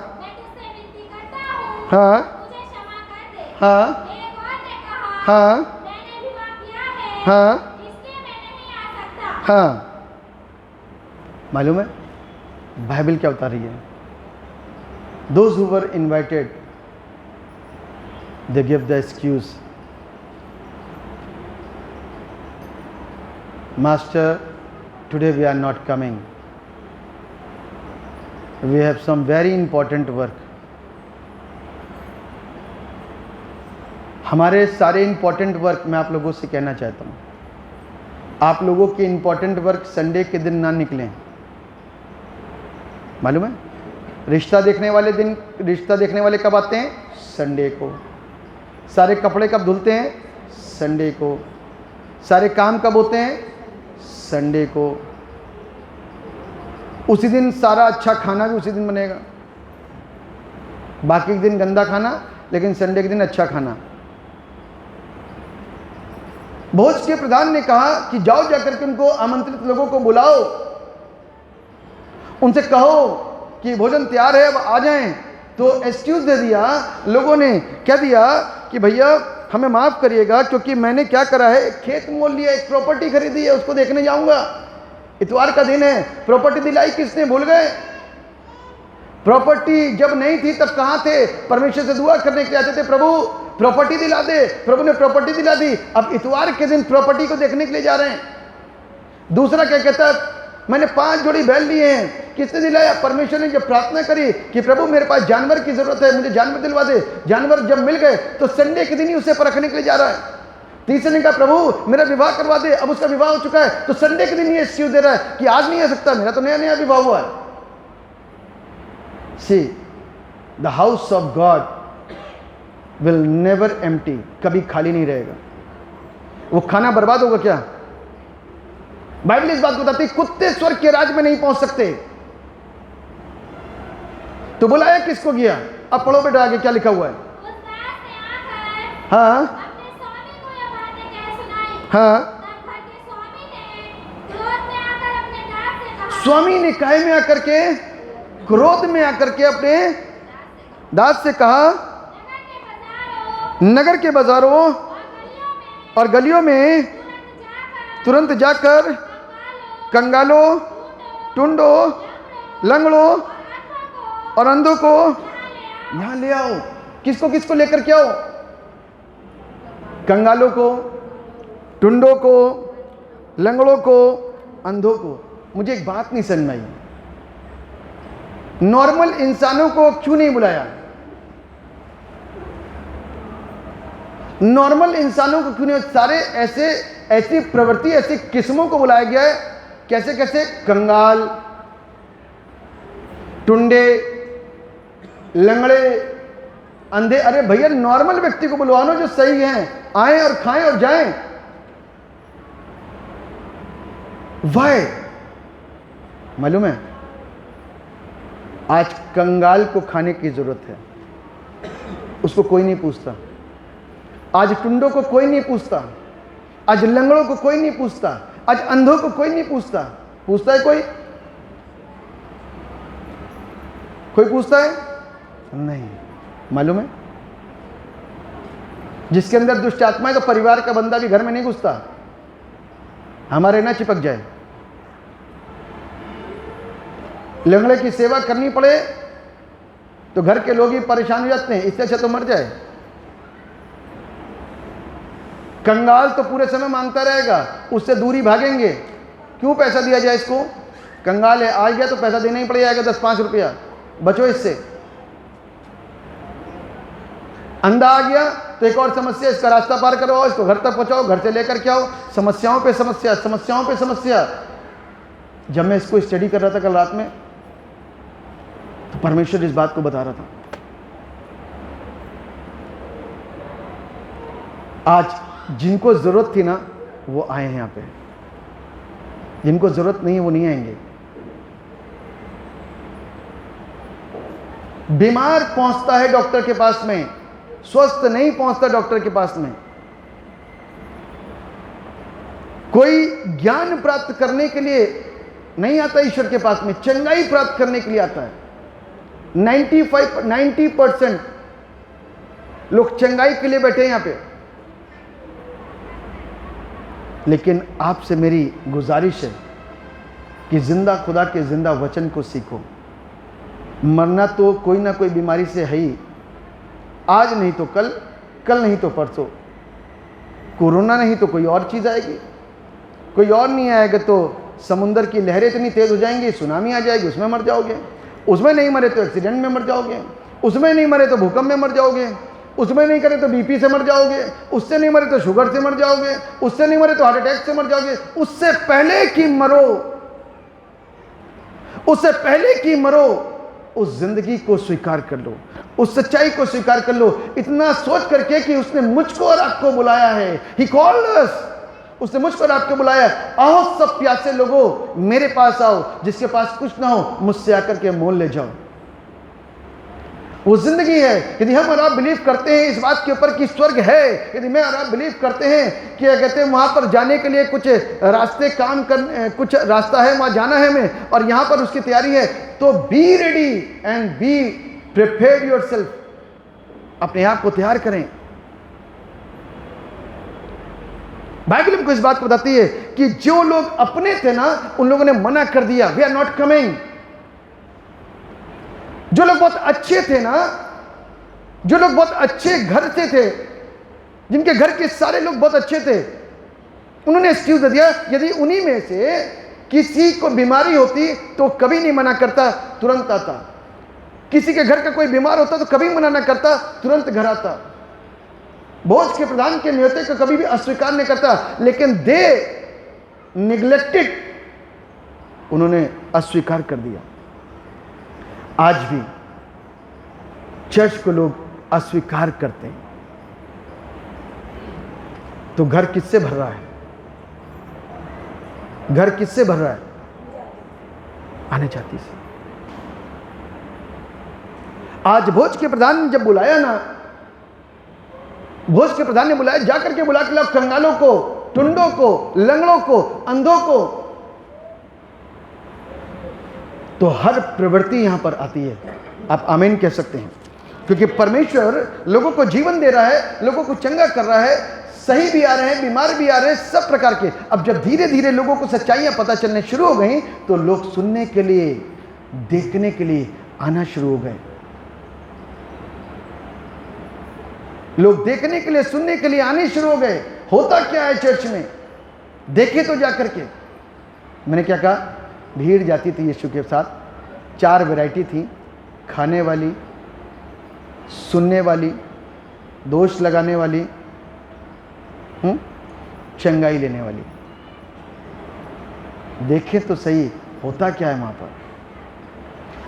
हाँ हाँ हाँ हाँ हाँ। मालूम है बाइबल क्या बता रही है? Those who were invited, they give the excuse. Master today we are not coming. We have some very important work. हमारे सारे इंपॉर्टेंट वर्क मैं आप लोगों से कहना चाहता हूँ, आप लोगों के इंपॉर्टेंट वर्क संडे के दिन ना निकलें। मालूम है, रिश्ता देखने वाले दिन, रिश्ता देखने वाले कब आते हैं? संडे को। सारे कपड़े कब धुलते हैं? संडे को। सारे काम कब होते हैं? संडे को। उसी दिन सारा अच्छा खाना भी उसी दिन बनेगा। बाकी के दिन गंदा खाना, लेकिन संडे के दिन अच्छा खाना। भोज के प्रधान ने कहा कि जाओ जाकर के उनको आमंत्रित लोगों को बुलाओ, उनसे कहो कि भोजन तैयार है, अब आ जाएं। तो एक्सक्यूज दे दिया लोगों ने। क्या दिया कि भैया हमें माफ़ करिएगा, क्योंकि मैंने क्या करा है, एक खेत मोल लिया, एक प्रॉपर्टी खरीदी है, उसको देखने जाऊंगा। इतवार का दिन है, प्रॉपर्टी दिलाई किसने? भूल गए। प्रॉपर्टी जब नहीं थी तब कहाँ थे? परमेश्वर से दुआ करने के लिए आते थे, प्रभु प्रॉपर्टी दिला दे। प्रभु ने प्रॉपर्टी दिला दी। अब इतवार के दिन प्रॉपर्टी को देखने के लिए जा रहे हैं। दूसरा क्या कहता है, मैंने 5 जोड़ी बैल लिए हैं। किसने दिलाया? परमेश्वर ने। जब प्रार्थना करी कि प्रभु मेरे पास जानवर की जरूरत है, मुझे जानवर दिलवा दे, जानवर जब मिल गए तो संडे के दिन ही उसे परखने के लिए जा रहा है। तीसरे ने कहा प्रभु मेरा विवाह करवा दे, अब उसका विवाह हो चुका है, तो संडे के दिन ये एक्सक्यूज दे रहा है कि आज नहीं आ सकता, मेरा तो नया नया विवाह हुआ है। See the house of God will never empty, कभी खाली नहीं रहेगा। वो खाना बर्बाद होगा क्या? बाइबल इस बात को बताती, कुत्ते स्वर्ग के राज में नहीं पहुंच सकते। तो बुलाया किसको गया? अब पढ़ो बेटा आगे क्या लिखा हुआ है। उस दास ने आकर हाँ अपने स्वामी को यह बातें कह सुनाई। हाँ। तब घर के स्वामी ने क्रोध में आकर अपने दास से कहा। स्वामी ने काहे में आकर के? क्रोध में आकर के अपने दास से कहा, नगर के बाजारों और गलियों में तुरंत जाकर कंगालो, टुंडो, लंगड़ो और अंधों को यहां ले आओ। किसको किसको लेकर के आओ? कंगालों को, टुंडों को, लंगड़ों को, अंधों को। मुझे एक बात नहीं समझ में आई, नॉर्मल इंसानों को क्यों नहीं बुलाया? नॉर्मल इंसानों को क्यों नहीं? सारे ऐसे ऐसी प्रवृत्ति, ऐसी किस्मों को बुलाया गया है। कैसे कैसे? कंगाल, टुंडे, लंगड़े, अंधे। अरे भैया नॉर्मल व्यक्ति को बुलवानो जो सही हैं, आए और खाएं और जाएं। वाय मालूम है, आज कंगाल को खाने की जरूरत है, उसको कोई नहीं पूछता। आज टुंडों को कोई नहीं पूछता, आज लंगड़ों को कोई नहीं पूछता, आज अंधों को कोई नहीं पूछता। पूछता है कोई? कोई पूछता है? नहीं। मालूम है, जिसके अंदर दुष्ट आत्मा है तो परिवार का बंदा भी घर में नहीं घुसता, हमारे ना चिपक जाए। लंगड़े की सेवा करनी पड़े तो घर के लोग ही परेशान हो जाते हैं, इससे अच्छा तो मर जाए। कंगाल तो पूरे समय मांगता रहेगा, उससे दूरी भागेंगे। क्यों पैसा दिया जाए इसको? कंगाल है, आ गया तो पैसा देना ही पड़ जाएगा, 10-5 रुपया, बचो इससे। अंधा आ गया तो एक और समस्या, इसका रास्ता पार करवाओ, इसको घर तक पहुंचाओ, घर से लेकर के आओ। समस्याओं पे समस्या, समस्याओं पे समस्या। जब मैं इसको स्टडी कर रहा था कल रात में, तो परमेश्वर इस बात को बता रहा था। आज जिनको जरूरत थी ना वो आए हैं यहाँ पे, जिनको जरूरत नहीं है वो नहीं आएंगे। बीमार पहुंचता है डॉक्टर के पास में, स्वस्थ नहीं पहुंचता डॉक्टर के पास में। कोई ज्ञान प्राप्त करने के लिए नहीं आता ईश्वर के पास में, चंगाई प्राप्त करने के लिए आता है। 90% लोग चंगाई के लिए बैठे हैं यहाँ पे। लेकिन आपसे मेरी गुजारिश है कि जिंदा खुदा के जिंदा वचन को सीखो। मरना तो कोई ना कोई बीमारी से है ही, आज नहीं तो कल, कल नहीं तो परसों। कोरोना नहीं तो कोई और चीज़ आएगी, कोई और नहीं आएगा तो समुंदर की लहरें इतनी तेज हो जाएंगी, सुनामी आ जाएगी, उसमें मर जाओगे। उसमें नहीं मरे तो एक्सीडेंट में मर जाओगे, उसमें नहीं मरे तो भूकंप में मर जाओगे, उसमें नहीं करे तो बीपी से मर जाओगे, उससे नहीं मरे तो शुगर से मर जाओगे, उससे नहीं मरे तो हार्ट अटैक से मर जाओगे। उससे पहले कि मरो, उससे पहले कि मरो, उस जिंदगी को स्वीकार कर लो, उस सच्चाई को स्वीकार कर लो, इतना सोच करके कि उसने मुझको और आपको बुलाया है। He called us, उसने मुझको और आपको बुलाया। आओ सब प्यासे लोगों, मेरे पास आओ, जिसके पास कुछ ना हो मुझसे आकर के मोल ले जाओ। वो जिंदगी है। यदि हम और आप बिलीव करते हैं इस बात के ऊपर कि स्वर्ग है, यदि मैं और आप बिलीव करते हैं कि कहते हैं वहां पर जाने के लिए कुछ रास्ते काम कर, कुछ रास्ता है, वहां जाना है हमें और यहां पर उसकी तैयारी है, तो be ready and be prepare yourself, अपने आप को तैयार करें। बाइबल हमको इस बात को बताती है कि जो लोग अपने थे ना, उन लोगों ने मना कर दिया, वी आर नॉट कमिंग। जो लोग बहुत अच्छे थे ना, जो लोग बहुत अच्छे घर से थे, जिनके घर के सारे लोग बहुत अच्छे थे, उन्होंने एक्सक्यूज दे दिया। यदि उन्हीं में से किसी को बीमारी होती तो कभी नहीं मना करता, तुरंत आता। किसी के घर का कोई बीमार होता तो कभी मना ना करता, तुरंत घर आता। भोज के प्रधान के न्योते को कभी भी अस्वीकार नहीं करता, लेकिन दे निग्लेक्टेड, उन्होंने अस्वीकार कर दिया। आज भी चर्च को लोग अस्वीकार करते हैं, तो घर किससे भर रहा है? घर किससे भर रहा है? आने जाती से। आज भोज के प्रधान ने जब बुलाया ना, भोज के प्रधान ने बुलाया, जाकर के बुला के लाओ कंगालों को, टुंडों को, लंगड़ों को, अंधों को, तो हर प्रवृत्ति यहां पर आती है। आप आमीन कह सकते हैं, क्योंकि परमेश्वर लोगों को जीवन दे रहा है, लोगों को चंगा कर रहा है। सही भी आ रहे हैं, बीमार भी आ रहे हैं, सब प्रकार के। अब जब धीरे धीरे लोगों को सच्चाइयां पता चलने शुरू हो गई, तो लोग सुनने के लिए, देखने के लिए आना शुरू हो गए। लोग देखने के लिए, सुनने के लिए आने शुरू हो गए। होता क्या है चर्च में, देखे तो जाकर के। मैंने क्या कहा, भीड़ जाती थी यीशु के साथ। 4 वैरायटी थी, खाने वाली, सुनने वाली, दोष लगाने वाली, चंगाई लेने वाली। देखें तो सही होता क्या है वहां पर।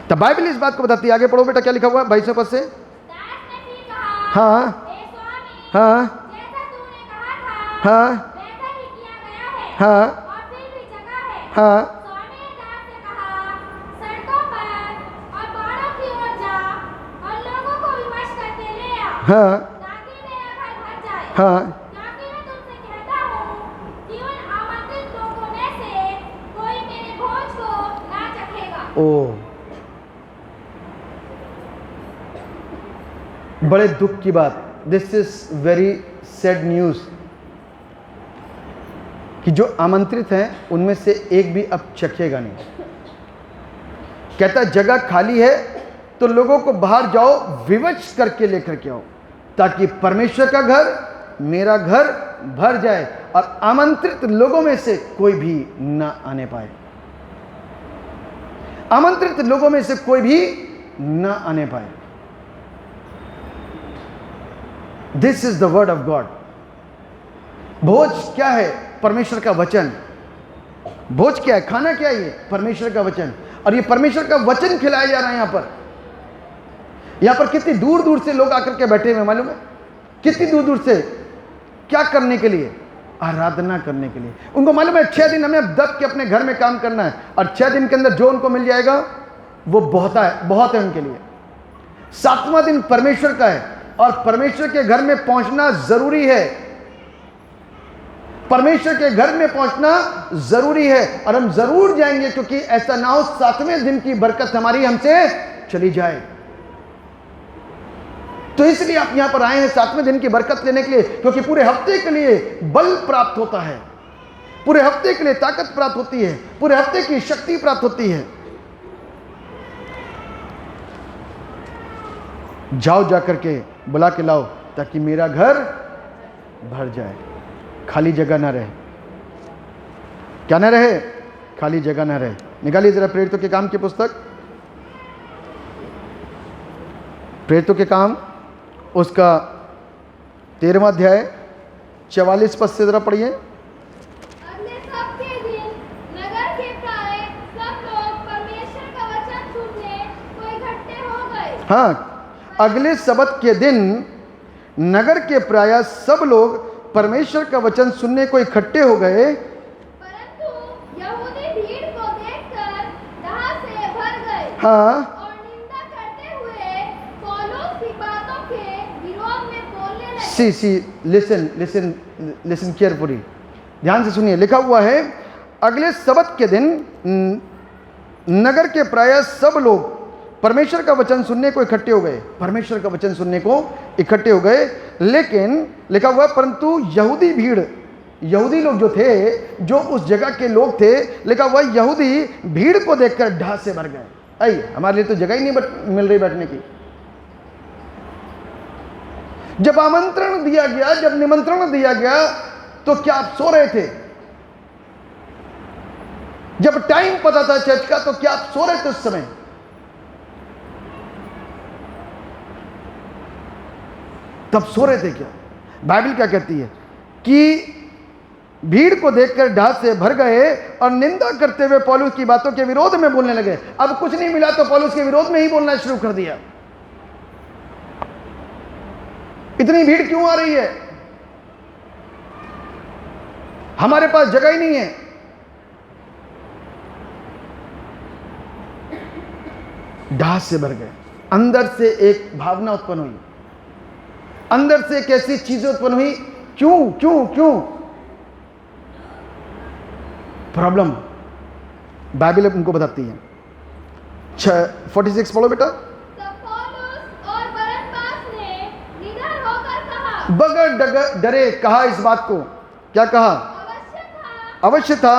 तब बाइबल इस बात को बताती है। आगे पढ़ो बेटा, क्या लिखा हुआ है 22वें पद से। हाँ हाँ हाँ हाँ हाँ हाँ हाँ ओ, बड़े दुख की बात, this is very sad news, कि जो आमंत्रित हैं उनमें से एक भी अब चखेगा नहीं। कहता जगह खाली है तो लोगों को बाहर जाओ, विवश करके लेकर के आओ, ताकि परमेश्वर का घर, मेरा घर भर जाए और आमंत्रित लोगों में से कोई भी ना आने पाए। आमंत्रित लोगों में से कोई भी ना आने पाए। This is the word of God. भोज क्या है? परमेश्वर का वचन। भोज क्या है? खाना क्या है? ये परमेश्वर का वचन। और ये परमेश्वर का वचन खिलाया जा रहा है यहां पर। यहां पर कितनी दूर दूर से लोग आकर के बैठे हुए, मालूम है? कितनी दूर दूर से, क्या करने के लिए? आराधना करने के लिए। उनको मालूम है 6 दिन हमें दब के अपने घर में काम करना है, और 6 दिन के अंदर जो उनको मिल जाएगा वो बहुत है उनके लिए। 7वां दिन परमेश्वर का है, और परमेश्वर के घर में पहुंचना जरूरी है। परमेश्वर के घर में पहुंचना जरूरी है, और हम जरूर जाएंगे, क्योंकि ऐसा ना हो 7वें दिन की बरकत हमारी हमसे चली जाए। तो इसलिए आप यहां पर आए हैं 7वें दिन की बरकत लेने के लिए, क्योंकि पूरे हफ्ते के लिए बल प्राप्त होता है, पूरे हफ्ते के लिए ताकत प्राप्त होती है, पूरे हफ्ते की शक्ति प्राप्त होती है। जाओ जाकर के बुला के लाओ, ताकि मेरा घर भर जाए, खाली जगह ना रहे। क्या ना रहे? खाली जगह न रहे। निकालिए जरा प्रेरितों के काम की पुस्तक, प्रेरितों के काम उसका 13वां अध्याय 44 पद से जरा पढ़िए। अगले सबके दिन नगर के प्राय सब लोग परमेश्वर का वचन सुनने को इकट्ठे हो गए। हाँ, अगले सबत के दिन नगर के प्राय सब लोग परमेश्वर का वचन सुनने को इकट्ठे हो गए, परंतु यहूदी भीड़ को देखकर दाह से भर गए हाँ, और निंदा करते हुए पौलुस की बातों के विरोध में बोलने लगे। सी लिसन केयरफुली, ध्यान से सुनिए। लिखा हुआ है अगले सबत के दिन नगर के प्राय सब लोग परमेश्वर का वचन सुनने को इकट्ठे हो गए, परमेश्वर का वचन सुनने को इकट्ठे हो गए। लेकिन लिखा हुआ परंतु यहूदी भीड़, यहूदी लोग जो थे, जो उस जगह के लोग थे, लिखा हुआ यहूदी भीड़ को देखकर ढाह से भर गए। आई हमारे लिए तो जगह ही नहीं मिल रही बैठने की। जब आमंत्रण दिया गया, जब निमंत्रण दिया गया, तो क्या आप सो रहे थे? जब टाइम पता था चर्च का, तो क्या आप सो रहे थे उस समय? तब सो रहे थे क्या? बाइबल क्या कहती है कि भीड़ को देखकर ढाह से भर गए और निंदा करते हुए पौलुस की बातों के विरोध में बोलने लगे। अब कुछ नहीं मिला तो पौलुस के विरोध में ही बोलना शुरू कर दिया। इतनी भीड़ क्यों आ रही है? हमारे पास जगह ही नहीं है। ढाह से भर गए। अंदर से एक भावना उत्पन्न हुई, अंदर से कैसी चीजें उत्पन्न हुई? क्यों क्यों क्यों? प्रॉब्लम बाइबल उनको बताती है। 46 पढ़ो बेटा। तब पौलुस और बरनबास ने निडर होकर कहा, बगैर डरे कहा इस बात को। क्या कहा? अवश्य था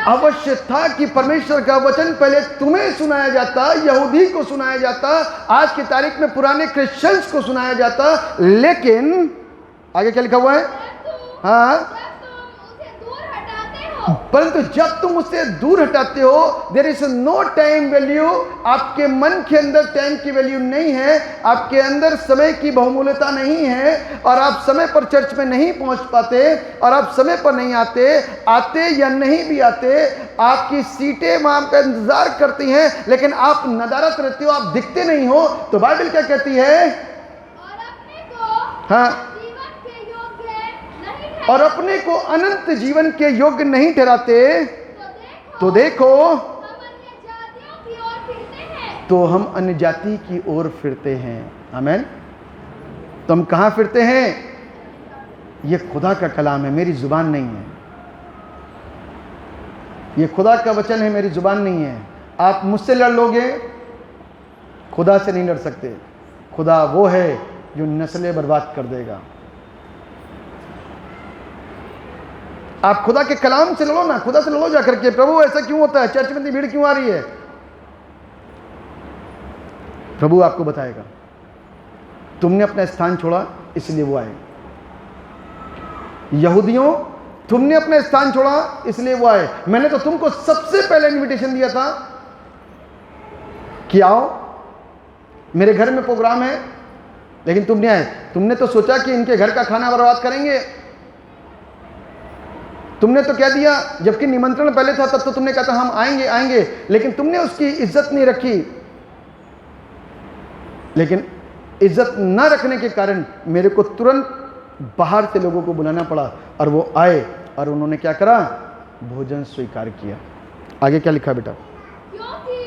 अवश्य था कि परमेश्वर का वचन पहले तुम्हें सुनाया जाता, यहूदी को सुनाया जाता, आज की तारीख में पुराने क्रिश्चियंस को सुनाया जाता। लेकिन आगे क्या लिखा हुआ है? हाँ, परंतु जब तुम उससे दूर हटाते हो, there is no time value. आपके मन के अंदर टाइम की वैल्यू नहीं है, आपके अंदर समय की बहुमूल्यता नहीं है, और आप समय पर चर्च में नहीं पहुंच पाते, और आप समय पर नहीं आते या नहीं भी आते, आपकी सीटें वहां का इंतजार करती हैं, लेकिन आप नदारत रहते हो, आप दिखते नहीं हो। तो बाइबल क्या कहती है? हाँ, और अपने को अनंत जीवन के योग्य नहीं ठहराते, तो देखो तो हम अन्य जाति की ओर फिरते हैं। आमीन। तो हम कहाँ फिरते हैं? ये खुदा का कलाम है, मेरी जुबान नहीं है। ये खुदा का वचन है, मेरी जुबान नहीं है। आप मुझसे लड़ लोगे, खुदा से नहीं लड़ सकते। खुदा वो है जो नस्लें बर्बाद कर देगा। आप खुदा के कलाम से लड़ो ना, खुदा से लड़ो जाकर के, प्रभु ऐसा क्यों होता है, चर्च में इतनी भीड़ क्यों आ रही है? प्रभु आपको बताएगा। तुमने अपना स्थान छोड़ा इसलिए वो आए। यहूदियों, तुमने अपना स्थान छोड़ा इसलिए वो आए। मैंने तो तुमको सबसे पहले इनविटेशन दिया था कि आओ, मेरे घर में प्रोग्राम है, लेकिन तुम नहीं आए। तुमने तो सोचा कि इनके घर का खाना बर्बाद करेंगे। तुमने तो कह दिया, जबकि निमंत्रण पहले था, तब तो तुमने कहा था हम आएंगे आएंगे, लेकिन तुमने उसकी इज्जत नहीं रखी। लेकिन इज्जत न रखने के कारण मेरे को तुरंत बाहर से लोगों को बुलाना पड़ा, और वो आए और उन्होंने क्या करा? भोजन स्वीकार किया। आगे क्या लिखा बेटा? क्योंकि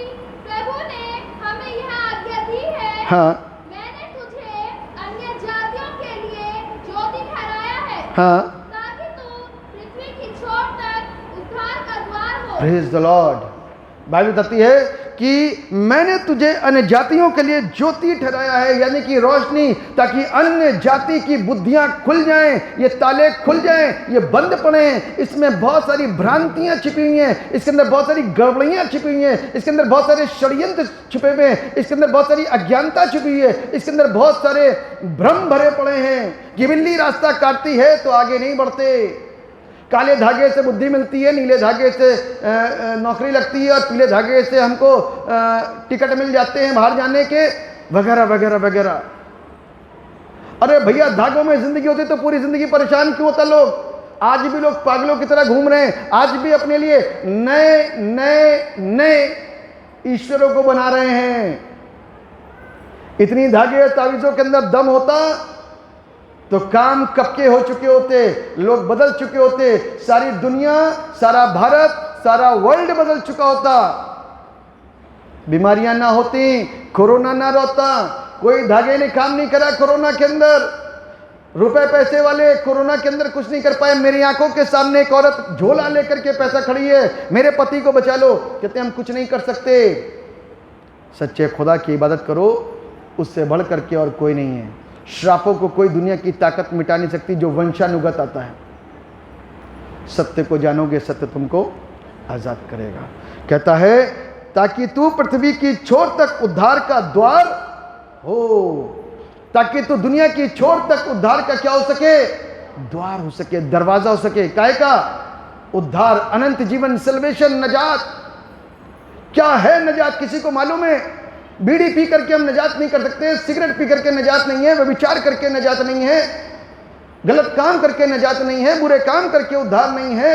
प्रभु ने हमें यह आज्ञा दी है, हाँ, मैंने तुझे अन्य जातियों के लिए ज्योति ठहराया है, हाँ, ताकि तू पृथ्वी की छोर तक उद्धार का द्वार हो। Praise the Lord. बाइबल बताती है कि मैंने तुझे अन्य जातियों के लिए ज्योति ठहराया है, यानी कि रोशनी, ताकि अन्य जाति की बुद्धियां खुल जाएं, ये ताले खुल जाएं, ये बंद पड़े। इसमें बहुत सारी भ्रांतियां छिपी हुई हैं, इसके अंदर बहुत सारी गड़बड़ियां छिपी हुई हैं, इसके अंदर बहुत सारे षड्यंत्र छिपे हुए हैं, इसके अंदर बहुत सारी अज्ञानता छिपी हुई है, इसके अंदर बहुत सारे भ्रम भरे पड़े हैं। कि बिल्ली रास्ता काटती है तो आगे नहीं बढ़ते, काले धागे से बुद्धि मिलती है, नीले धागे से नौकरी लगती है और पीले धागे से हमको टिकट मिल जाते हैं बाहर जाने के, वगैरह वगैरह वगैरह। अरे भैया, धागों में जिंदगी होती तो पूरी जिंदगी परेशान क्यों होता लोग? आज भी लोग पागलों की तरह घूम रहे हैं, आज भी अपने लिए नए नए नए ईश्वरों को बना रहे हैं। इतनी धागे तावीज़ों के अंदर दम होता तो काम कब के हो चुके होते, लोग बदल चुके होते, सारी दुनिया, सारा भारत, सारा वर्ल्ड बदल चुका होता। बीमारियां ना होती, कोरोना ना रहता, कोई धागे ने काम नहीं करा कोरोना के अंदर। रुपए पैसे वाले कोरोना के अंदर कुछ नहीं कर पाए। मेरी आंखों के सामने एक औरत झोला लेकर के पैसा खड़ी है, मेरे पति को बचा लो, कहते हम कुछ नहीं कर सकते। सच्चे खुदा की इबादत करो, उससे बढ़ करके और कोई नहीं है। श्रापों को कोई दुनिया की ताकत मिटा नहीं सकती जो वंशानुगत आता है। सत्य को जानोगे, सत्य तुमको आजाद करेगा। कहता है ताकि तू पृथ्वी की छोर तक उद्धार का द्वार हो, ताकि तू दुनिया की छोर तक उद्धार का क्या हो सके? द्वार हो सके, दरवाजा हो सके। काय का? उद्धार, अनंत जीवन, सल्वेशन, नजात। क्या है नजात? किसी को मालूम है? बीड़ी पी करके हम नजात नहीं कर सकते, सिगरेट पी करके नजात नहीं है, व्यभिचार करके नजात नहीं है, गलत काम करके नजात नहीं है, बुरे काम करके उद्धार नहीं है,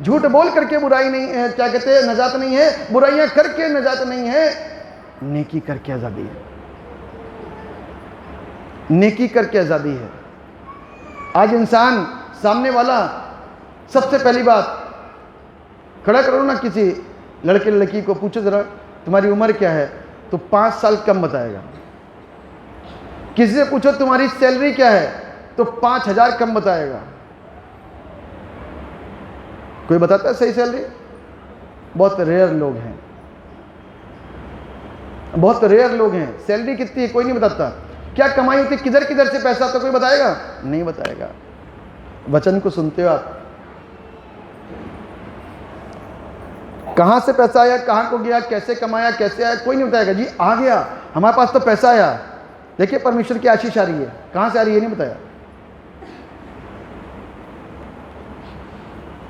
झूठ बोल करके बुराई नहीं है, क्या कहते हैं, नजात नहीं है, बुराइयां करके नजात नहीं है, नेकी करके आजादी है। नेकी करके आजादी है। आज इंसान सामने वाला, सबसे पहली बात, खड़ा करो ना किसी लड़के लड़की को, पूछो जरा तुम्हारी उम्र क्या है, तो 5 साल कम बताएगा। किसी से पूछो तुम्हारी सैलरी क्या है, तो 5,000 कम बताएगा। कोई बताता है सही सैलरी? बहुत रेयर लोग हैं, बहुत रेयर लोग हैं। सैलरी कितनी है कोई नहीं बताता। क्या कमाई होती, किधर किधर से पैसा, तो कोई बताएगा? नहीं बताएगा। वचन को सुनते हो आप, कहां से पैसा आया, कहां को गया, कैसे कमाया, कैसे आया, कोई नहीं बताएगा। जी आ गया, हमारे पास तो पैसा आया। देखिए परमेश्वर की आशीष आ रही है, कहां से आ रही है नहीं बताया।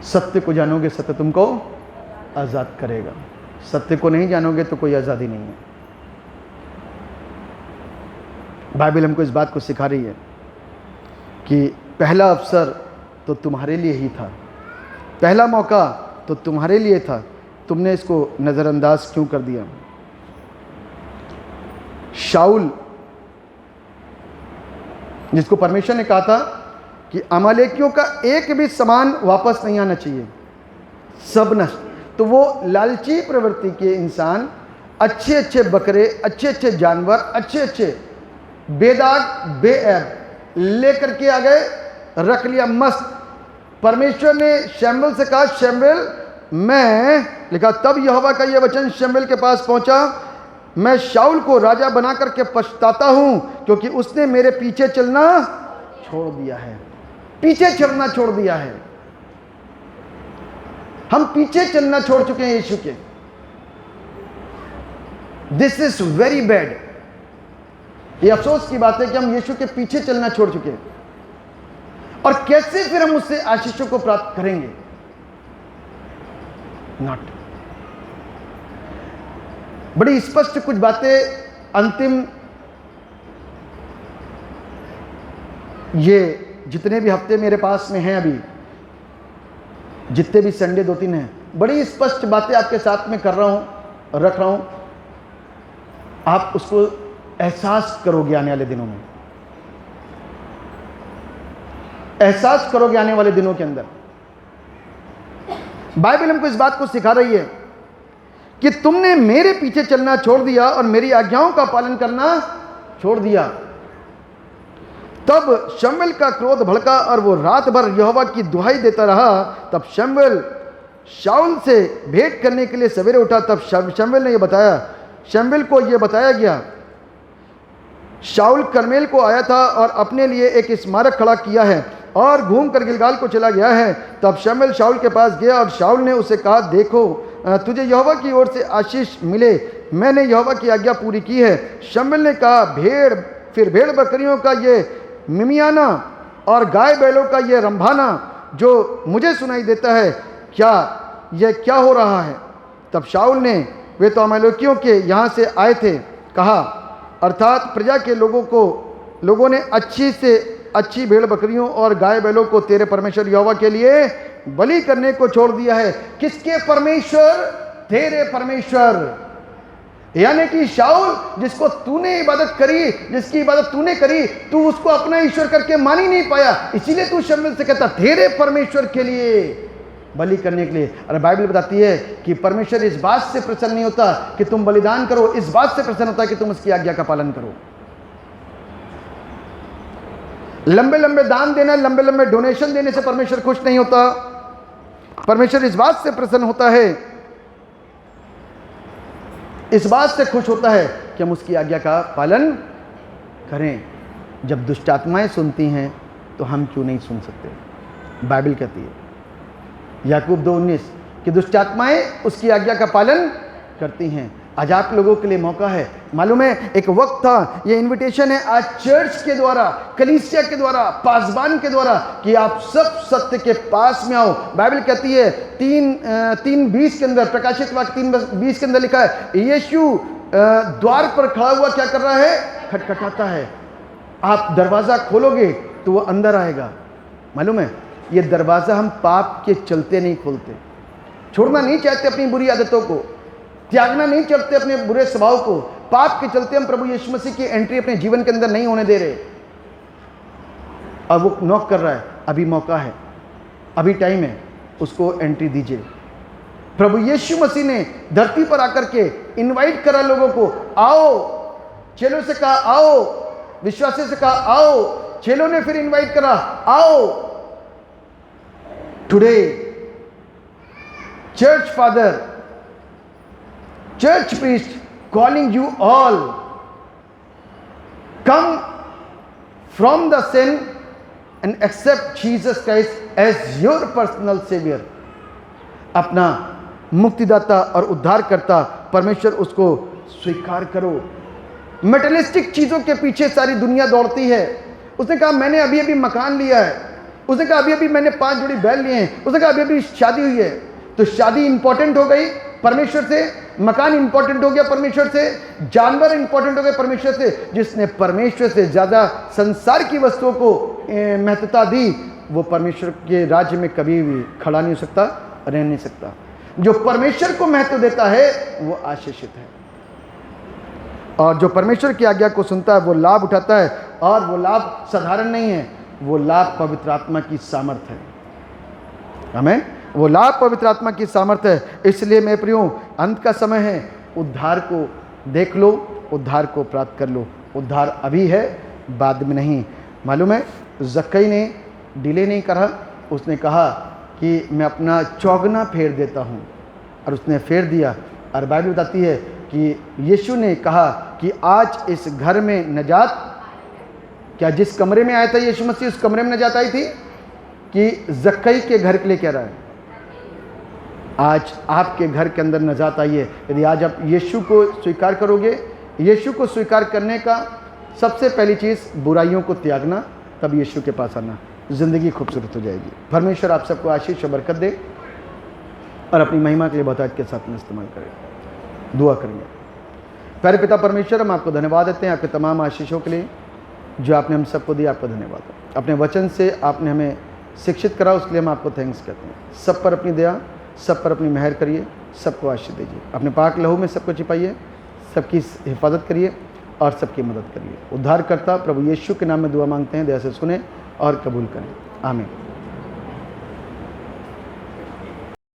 सत्य को जानोगे, सत्य तुमको आजाद करेगा। सत्य को नहीं जानोगे तो कोई आजादी नहीं है। बाइबल हमको इस बात को सिखा रही है कि पहला अवसर तो तुम्हारे लिए ही था, पहला मौका तो तुम्हारे लिए था, तुमने इसको नज़रअंदाज क्यों कर दिया? शाऊल, जिसको परमेश्वर ने कहा था कि अमालेकियों का एक भी सामान वापस नहीं आना चाहिए, सब नष्ट, तो वो लालची प्रवृत्ति के इंसान अच्छे अच्छे बकरे, अच्छे अच्छे जानवर, अच्छे अच्छे बेदाग बेऐब लेकर के आ गए, रख लिया मस्त। परमेश्वर ने शमूएल से कहा, शमूएल मैं, लिखा तब यहोवा का यह वचन शमूएल के पास पहुंचा, मैं शाऊल को राजा बना करके पछताता हूं क्योंकि उसने मेरे पीछे चलना छोड़ दिया है। पीछे चलना छोड़ दिया है। हम पीछे चलना छोड़ चुके हैं यीशु के। This is very bad. ये अफसोस की बात है कि हम यीशु के पीछे चलना छोड़ चुके हैं। और कैसे फिर हम उससे आशीषों को प्राप्त करेंगे? नॉट। बड़ी स्पष्ट कुछ बातें अंतिम ये जितने भी हफ्ते मेरे पास में हैं, अभी जितने भी संडे 2-3 हैं, बड़ी स्पष्ट बातें आपके साथ में कर रहा हूं, रख रहा हूं। आप उसको एहसास करोगे आने वाले दिनों में, एहसास करोगे आने वाले दिनों के अंदर। बाइबल हमको इस बात को सिखा रही है कि तुमने मेरे पीछे चलना छोड़ दिया और मेरी आज्ञाओं का पालन करना छोड़ दिया। तब शमूएल का क्रोध भड़का और वो रात भर यहोवा की दुहाई देता रहा। तब शमूएल शाऊल से भेंट करने के लिए सवेरे उठा। तब शमूएल ने यह बताया, शमूएल को यह बताया गया, शाऊल कर्मेल को आया था और अपने लिए एक स्मारक खड़ा किया है और घूमकर गिलगाल को चला गया है। तब शमूएल शाऊल के पास गया और शाऊल ने उसे कहा, देखो तुझे यहोवा की ओर से आशीष मिले, मैंने यहोवा की आज्ञा पूरी की है। शमूएल ने कहा, फिर भेड़ बकरियों का ये मिमियाना और गाय बैलों का ये रंभाना जो मुझे सुनाई देता है, क्या यह क्या हो रहा है? तब शाऊल ने, वे तो अमालेकियों के यहाँ से आए थे, कहा, अर्थात प्रजा के लोगों ने अच्छी से अच्छी भेड़ बकरियों और गाय बैलों को तेरे परमेश्वर यहोवा के लिए बलि करने को छोड़ दिया है। किसके परमेश्वर? तेरे परमेश्वर। यानी कि शाऊल, जिसको तूने इबादत करी, जिसकी इबादत तूने करी, तू उसको अपना ईश्वर करके मान ही नहीं पाया, इसीलिए तू शम्यूएल से कहता तेरे परमेश्वर के लिए बलि करने के लिए। अरे बाइबल बताती है कि परमेश्वर इस बात से प्रसन्न नहीं होता कि तुम बलिदान करो, इस बात से प्रसन्न होता है कि तुम उसकी आज्ञा का पालन करो। लंबे लंबे दान देना, लंबे लंबे डोनेशन देने से परमेश्वर खुश नहीं होता। परमेश्वर इस बात से प्रसन्न होता है, इस बात से खुश होता है कि हम उसकी आज्ञा का पालन करें। जब दुष्ट आत्माएं सुनती हैं तो हम क्यों नहीं सुन सकते? बाइबल कहती है याकूब 2:19 कि दुष्ट आत्माएं उसकी आज्ञा का पालन करती हैं। आज आप लोगों के लिए मौका है। मालूम है, एक वक्त था, ये इनविटेशन है आज चर्च के द्वारा, कलीसिया के द्वारा, पासबान के द्वारा, कि आप सब सत्य के पास में आओ। बाइबल कहती है 3:20 के अंदर, प्रकाशित वाक्य 3:20 के अंदर लिखा है, यीशु द्वार पर खड़ा हुआ क्या कर रहा है? खटखटाता है। आप दरवाज़ा खोलोगे तो वो अंदर आएगा। मालूम है, ये दरवाज़ा हम पाप के चलते नहीं खोलते, छोड़ना नहीं चाहते अपनी बुरी आदतों को, त्यागना नहीं चाहते अपने बुरे स्वभाव को, पाप के चलते हम प्रभु यीशु मसीह की एंट्री अपने जीवन के अंदर नहीं होने दे रहे। और वो नॉक कर रहा है, अभी मौका है, अभी टाइम है, उसको एंट्री दीजिए। प्रभु यीशु मसीह ने धरती पर आकर के इनवाइट करा लोगों को, आओ। चेलों से कहा आओ, विश्वासी से कहा आओ, चेलों ने फिर इनवाइट करा, आओ। Today church father, church priest calling you all, come from the sin and accept Jesus Christ as your personal savior। अपना मुक्तिदाता और उद्धारकर्ता परमेश्वर, उसको स्वीकार करो। मेटेरियलिस्टिक चीज़ों के पीछे सारी दुनिया दौड़ती है। उसने कहा मैंने अभी अभी मकान लिया है, उसने कहा अभी अभी मैंने 5 जोड़ी बैल लिए हैं, उसने कहा अभी अभी शादी हुई है। तो शादी इंपॉर्टेंट हो गई परमेश्वर से, मकान इंपॉर्टेंट हो गया परमेश्वर से, जानवर इंपॉर्टेंट हो गए परमेश्वर से। जिसने परमेश्वर से ज़्यादा संसार की वस्तुओं को महत्वता दी, वो परमेश्वर के राज्य में कभी भी खड़ा नहीं हो सकता, रह नहीं सकता। जो परमेश्वर को महत्व देता है वो आशीषित है, और जो परमेश्वर की आज्ञा को सुनता है वो लाभ उठाता है। और वो लाभ साधारण नहीं है, वो लाभ पवित्र आत्मा की सामर्थ है। हमें वो लाभ पवित्र आत्मा की सामर्थ्य है। इसलिए मैं प्रियो, अंत का समय है, उद्धार को देख लो, उद्धार को प्राप्त कर लो। उद्धार अभी है, बाद में नहीं। मालूम है, जक्कई ने डिले नहीं करा, उसने कहा कि मैं अपना चौगना फेर देता हूँ, और उसने फेर दिया। और बाइबल बताती है कि यीशु ने कहा कि आज इस घर में नजात, क्या जिस कमरे में आया था यीशु मसीह, उस कमरे में नजात आई थी कि जक्कई के घर के लिए कह रहा है? आज आपके घर के अंदर नजात आई है। यदि आज आप यीशु को स्वीकार करोगे, यीशु को स्वीकार करने का सबसे पहली चीज़ बुराइयों को त्यागना, तब यीशु के पास आना, ज़िंदगी खूबसूरत हो जाएगी। परमेश्वर आप सबको आशीष और बरकत दे, और अपनी महिमा के लिए बहुतायत के साथ में इस्तेमाल करें। दुआ करेंगे। प्यारे पिता परमेश्वर, हम आपको धन्यवाद देते हैं आपके तमाम आशीषों के लिए जो आपने हम सबको दिया। आपको धन्यवाद है, अपने वचन से आपने हमें शिक्षित करा, उसके लिए हम आपको थैंक्स कहते हैं। सब पर अपनी दया, सब पर अपनी मेहर करिए, सबको आशीष दीजिए। अपने पाक लहू में सबको छिपाइए, सबकी हिफाजत करिए और सबकी मदद करिए। उद्धारकर्ता प्रभु यीशु के नाम में दुआ मांगते हैं, दया से सुने और कबूल करें। आमीन।